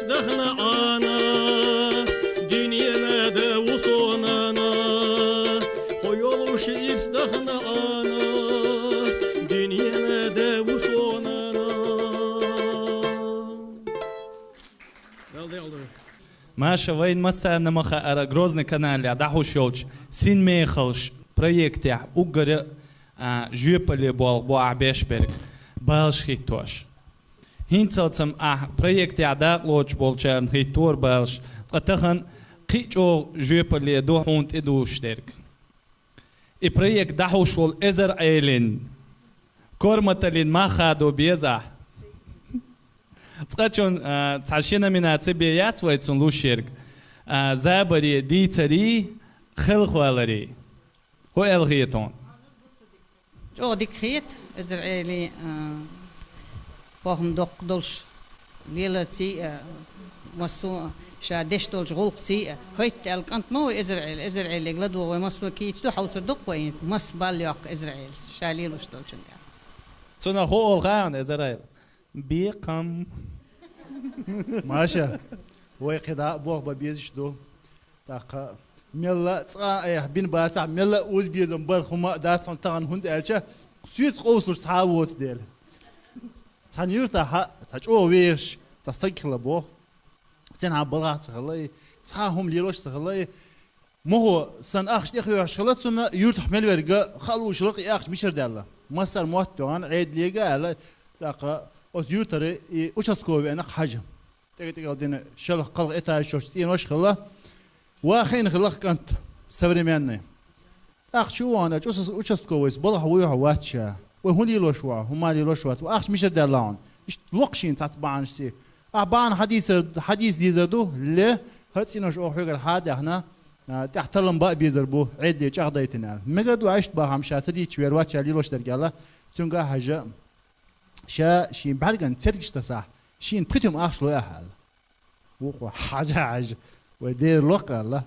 إصدخنا عنا دنيانا دا وصوننا خيولوش إصدخنا عنا دنيانا دا وصوننا Маша, вайн масса на маха ара грозный канал, а даху шелч, син мехалш, проекте, угоря, жюпали бол, боа бешберг, балшхи тош. Hinzeltsam projecte ada loch bolchern hitor balsh atahan qicho jepale do hont edu sterk e projekt dahushol Israelin kormatalin ma khado beza tsachon tsashina minatse beyat vaitsun lusherg zabari ditari khilkhwalari ho elghiton jo dikhet Israeli باهم دق دلش ليلتي مسو شادش دلش غوقتي هيت الكنت مو إسرائيل يقلدوا ومسو كي تدو حوصر دق وين مس باليوق إسرائيل شاليلوش دلش نقال تنا هو الغان إسرائيل بيقم ماشا ويقدا بوغ ببيزش دو تاقا ملا تقا بين باسع ملا اوز بيزم برخما داسون تان هند الچا سويت قوسر صحابوت ديل تانيرتا تاچو ويش تستقل بو تن عبلات خلاي صاهم ليروش خلاي مو سن اخش يخيو شغلات سن يورت حمل ورقه خلو شلق اخش بشر دالا مسار موتوان عيد ليغا على تاقا اوت يورتري اوچاسكوي انا حاجه تيجي دينا شلق قلق اتا شوش تينوش خلا واخين خلق كانت سفريماني اخشو انا اوچاسكويس بلح ويها واتشا وهون يلوشوا هما يلوشوا واخش مش دالون ايش لوقشين تتبعن سي ابان حديث ديزردو ل هاتينوش او حيغر هذا هنا تحتلم با بيزربو عيد يچغدايتنا مغدو عشت با همشا تدي چوير واتشا ليلوش درگالا تونغا حاجه شا شين بارغن تركشتا صح شين بريتم اخش لو اهل وقو حاجه ودير لوقا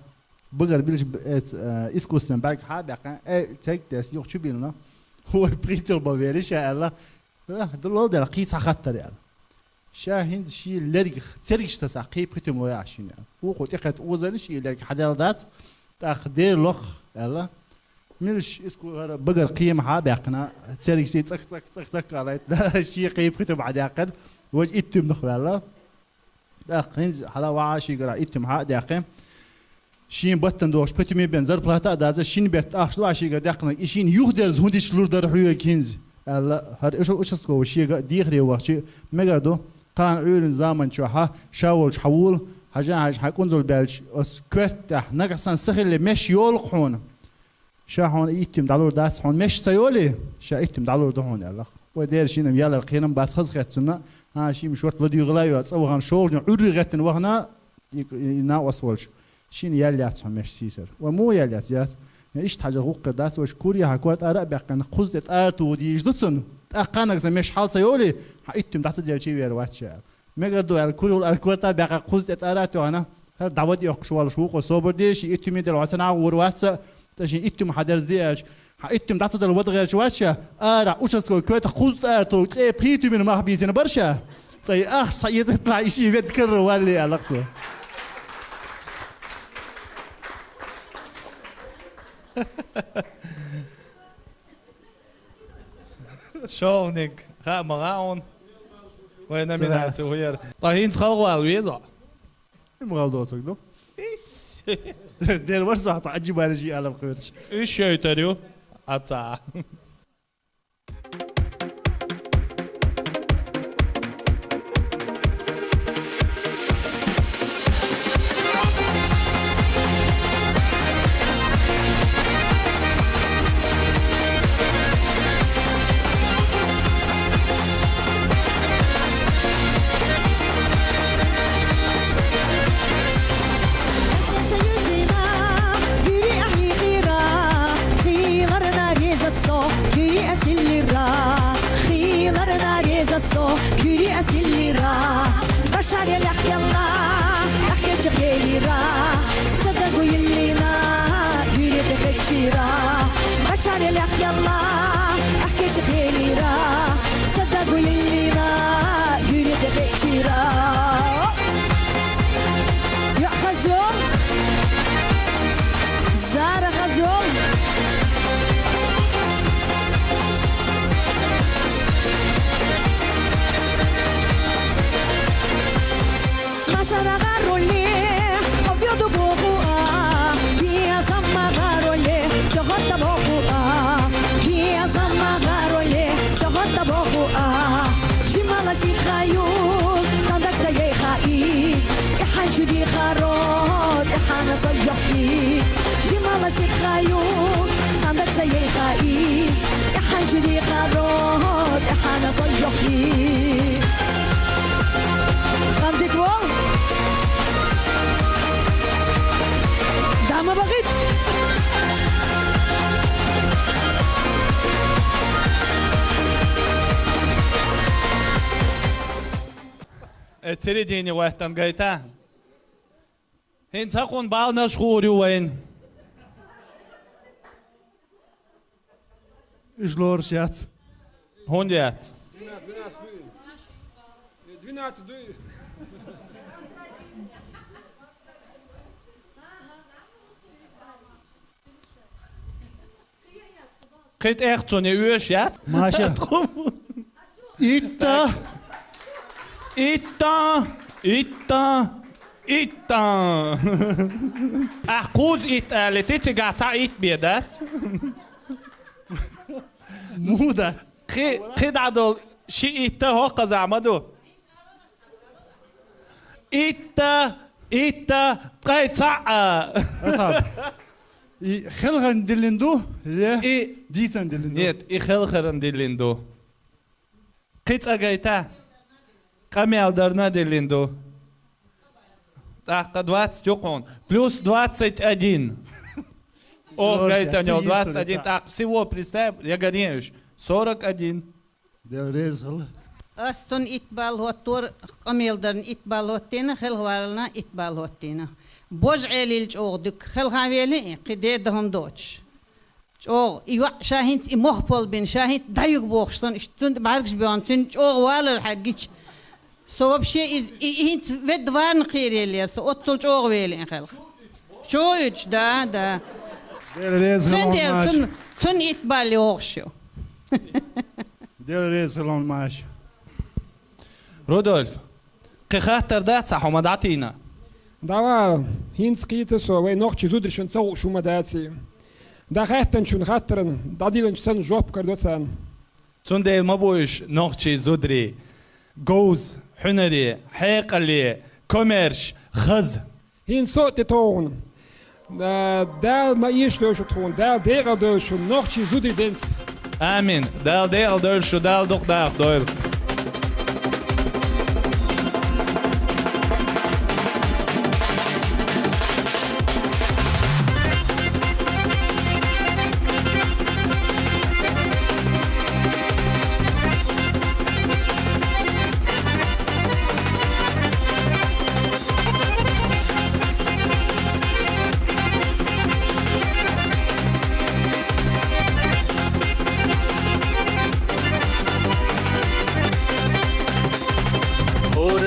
بغر بيلش اسكوسن باك هذا تك تس يوخ تشبيلنا هو بريتل بافيريش الله دلول دل قيس خطر يعني شاهند شي لرق تركش تساقي بريتم لو يعشين وقو تقت اوزلش لرق حدالدات تقدير لوخ الله ملش اسكو بغر قيم حابقنا تركش تك تك تك تك على شي قيم بريتم عداقد وج اتم نخ الله داقنز حلا وعاشي قرا اتم ها داقم شين بطن دوش بتمي بنزر بلاتا دازا شين بيت اخلو عشي داقنا شين يخدرز هنديش لور در حيو كنز الله هر ايش اسكو شي ديخري وقشي مغردو قان عيون زمان شوها شاول حول حاجه حكونزل بالش كرت نقصان سخل مش يولقون شاهون يتم دالور داس هون مش سيولي شا يتم دالور دهون الله ودير شينم يلا القينم باس خزختنا ها شي مشوت لدي غلايو تصوغان شورن عرغتن وهنا نا وصولش شين يليات مش سيسر ومو يليات ياس ايش حاجه غوق داس وش كوريا حكوات ارا بقن قزت ارتو دي جدتن اقانك مش حال سيولي حيتم تحت ديال شي وير واتشا مغردو الكل الكوتا بقى قزت اراتو انا دعوت يقشوال شوق وصبر دي شي اتمي دل واتنا وروات تشي اتم حدرز ديالش اتم تحت دل ود غير شواتشا ارا اوشسكو كوتا قزت ارتو اي بريتو من ما بيزن برشا صي اخ صيت يطلع شي بتكرر ولي علاقته شونك خا مغاون وين من هاتوير طاهين تخلوا الويزا مغالدوتك دو دير ورسو حتى عجب على شيء على القرش ايش شيء تريو اتا يوري أسيلي را بشار يلح يلا أحكي تخيلي را صدقوا يلي را يوري تفكشي را بشار يلح يلا أحكي تخيلي را صدقوا يلي را يوري تفكشي را يا خزوم زارة خزوم ماشا غارو لي أبيض بوقوها يا زما غارو لي سقط بوقوها يا زما غارو لي سقط بوقوها جمال سي خايوك صندق زي خاي إحن شدي خاروت إحن صيحي جمال سي خايوك صندق زي خاي إحن شدي خاروت إحن صيحي عندك وال دعم بغيت تسيريديني وقتن قايتا هين تقون بالنا شخوري وين إيش لورش يات هون يات 12 дуй. Kit echt zo'n uur, ja? Masha. Ita. Ach, goed, dit gaat zo iets meer dat. Moedat. Kid adol, شي إتا هو قزعمدو إتا قيتع أصعب خلغن دلندو لا ديسن دلندو نيت خلغن دلندو قيت أجايتا قمي ألدرنا دلندو Так, 20 плюс 21. О, гайта, 21. Так, всего, представь, я гоняюсь. 41. أستون إتبال هوتور قميلدرن إتبال هوتينا خلوالنا إتبال هوتينا بوج عيليلج أوغدك خلغاويلي قديدهم دوتش أوغ إيوا شاهنت إمخبل بين شاهنت دايق بوخشتن إشتون بعرقش بيانتون أوغ والا الحقيش سواب شيء إز إنت ودوان قيريلير سو أتصل أوغ ويلي خلق شو إيش دا سن إتبال يوغشو دير ريز هلون ماشي رودولف قخاتر دات صح وما دعتينا دوا هينس قيت سو وي نوخ تشي زودر شن سو شو ما داتي دا خاتن شون خاطرن دا ديلن سن جوب كردوتسان تون ديل ما بوش نوخ تشي زودري جوز حنري حيقلي كوميرش خز هين صوت تون دال ما يشلوش تون دال ديغا دوش نوخ تشي زودر دنس آمين دال ديل دول شو دال دوق داق دويل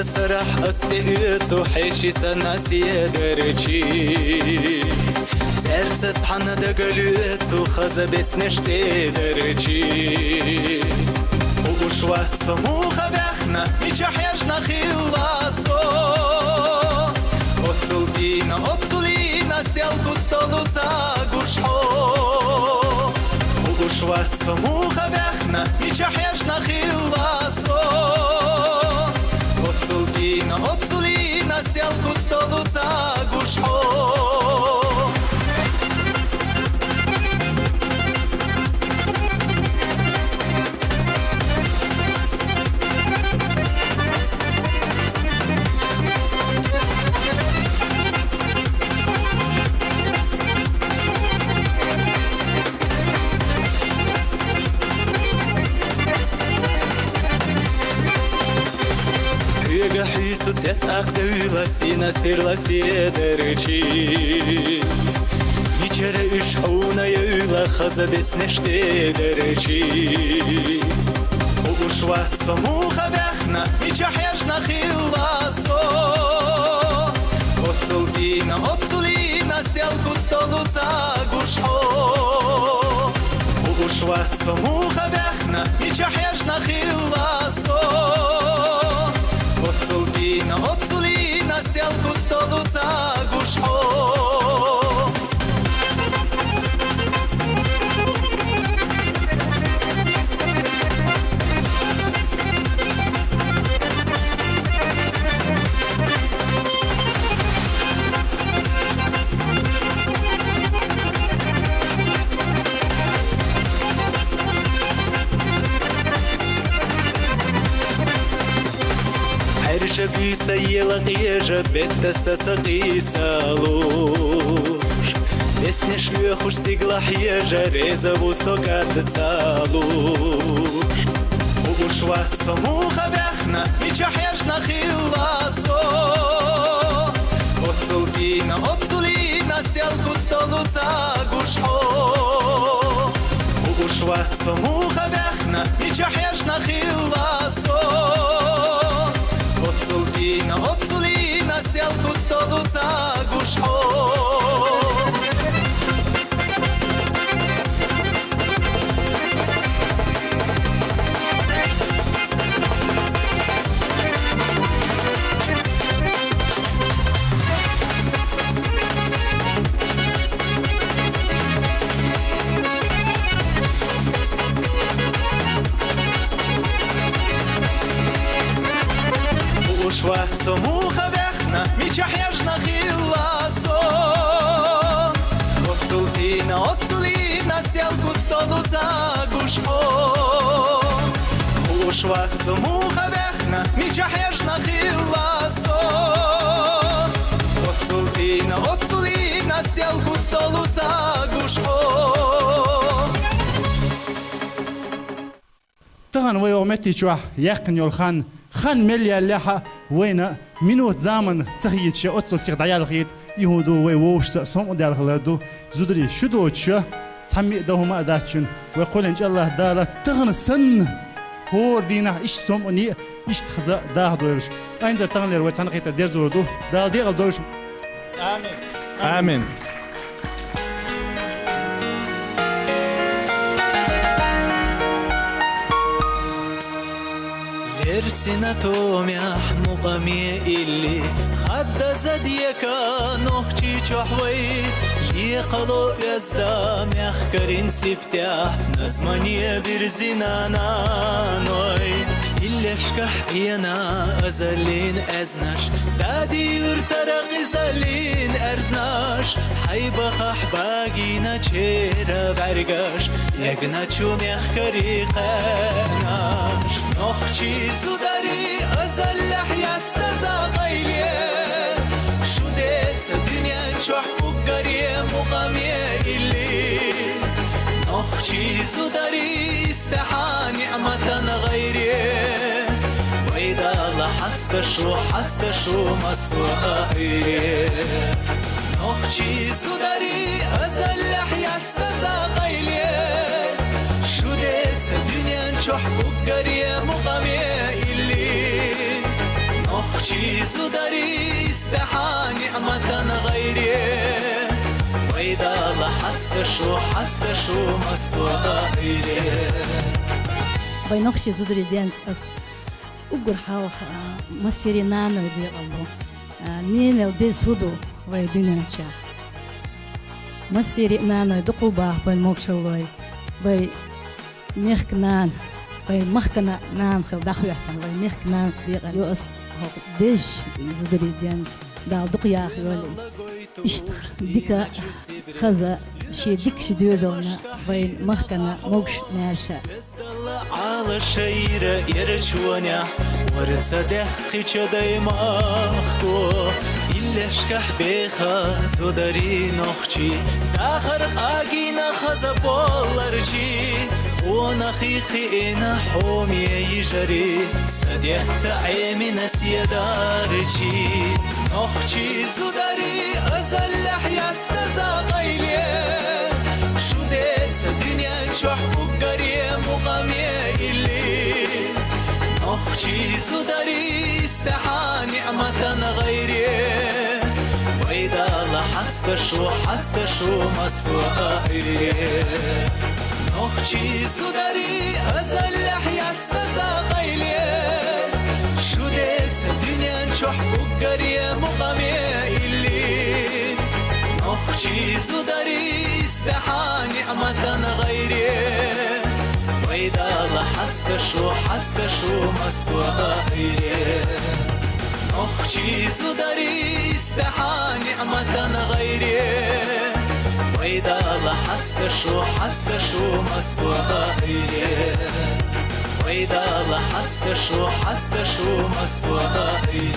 سرح أستهيت وحيشي سناسي درجي ترتت حنا دقلت وخذ بسنشتي درجي وشوات سموخة بخنا ميجحيشنا خلصو أطلينا سيالكو تطلو تاقوشحو وشوات سموخة بخنا ميجحيشنا خلصو Отцулина, сялку столуца гушхо. حيسو تسأق دولا سينا سيرلا سيدرجي يجرى إش حونا يولا خزا بسنشتي درجي وشوات سموخة بخنا يجحيشنا خلاسو Отцулина селку столуца гушхо Угушват самуха бехна Мичахешна хиласо Отцулина селку столуца гушхо Бі саєла қиежа бетта сацақи салуш Бесне шлюхуш стигла хиежа реза вусокат цалуш Угуш ват самуха бехна мичахешна хиласо Отцулина селкут столуца гушхо Угуш ват самуха бехна мичахешна хиласо Отцулина селку столуца гушхо Шварц самуха бехна мичахешна хиласо Отцулина селку столуца гушхо Шварц самуха бехна мичахешна хиласо Отцулина селку столуца гушхо تهان ويومتي شو يقن يولخان خان مليا لها وين منوت زمن تخيت شا أوتو سيق ديال خيت يهودو ويوش سوم ديال خلادو زودري شدو تشا تحمي دهما داتشن ويقول إن شاء الله دالا تغن سن هور دينا إيش سوم أني إيش تخزا داه دويرش أينزر تغن لير ويتسان خيت دير زوردو دال ديغل دويرش آمين آمين Синатомях мугами илли хадда задьяка нохчи чохвай يقلو يزدام يخكرين سبتاح نزمانية برزينانا نوي إلا شكح ينا أزلين أزناش دادي يرترق زلين أرزناش حيبخ باقينا تشيرا برقاش يقنا تشوم يخكري قناش نخشي زداري أزلح يستزا غيليه شدت دنيا تشوح قريه مقاميه إلي نخشي زداري اسبحا نعمة غيريه وإذا الله حستشو مسوائريه نخشي زداري أزلح يستزا غيليه شدت دنيا تشوح قريه مقاميه إلي نخشي زداري اسبحا نعمة غيريه وإذا الله حستشو مسوائريه باي نخشي زدري ديانس أس أقول حالخ مسيرينانو دي قلبو نينو دي سودو باي دينو تشاخ مسيرينانو دقو باح باي موكشلوي باي ميخكنان باي مخكنا نان خل داخل يحتن باي ميخكنان دي يؤس ديش زدري ديانس دال دقيا أخي وليس اشتخ ديكا خزا شي ديك شي دوزلنا بين مخكنا موكش ناشا على شيرة يرشونيا ورتصده خيشة دايما خكو إلا شكح بيخا زوداري نخشي داخر خاقينا خزا بولارجي ونخيقي إنا حومي يجري سديه تعيمي نسي دارجي نخشي زدري أزلح يستزاقيلي شديت الدنيا نشوح بقري مقامي إلي نخشي زدري اسبحا نعمة غيري وإذا الله حستشو مسوائي نخشي زدري أزلح يستزاقيلي شديت الدنيا نشوح بقري مقامي إلي نخشي زدري اسبحا نعمة غيري وإذا الله حستشو مسوائي نخشي زدري اسبحا نعمة غيري وإذا الله حستشو مسوائي وإذا الله حستشو مسوائي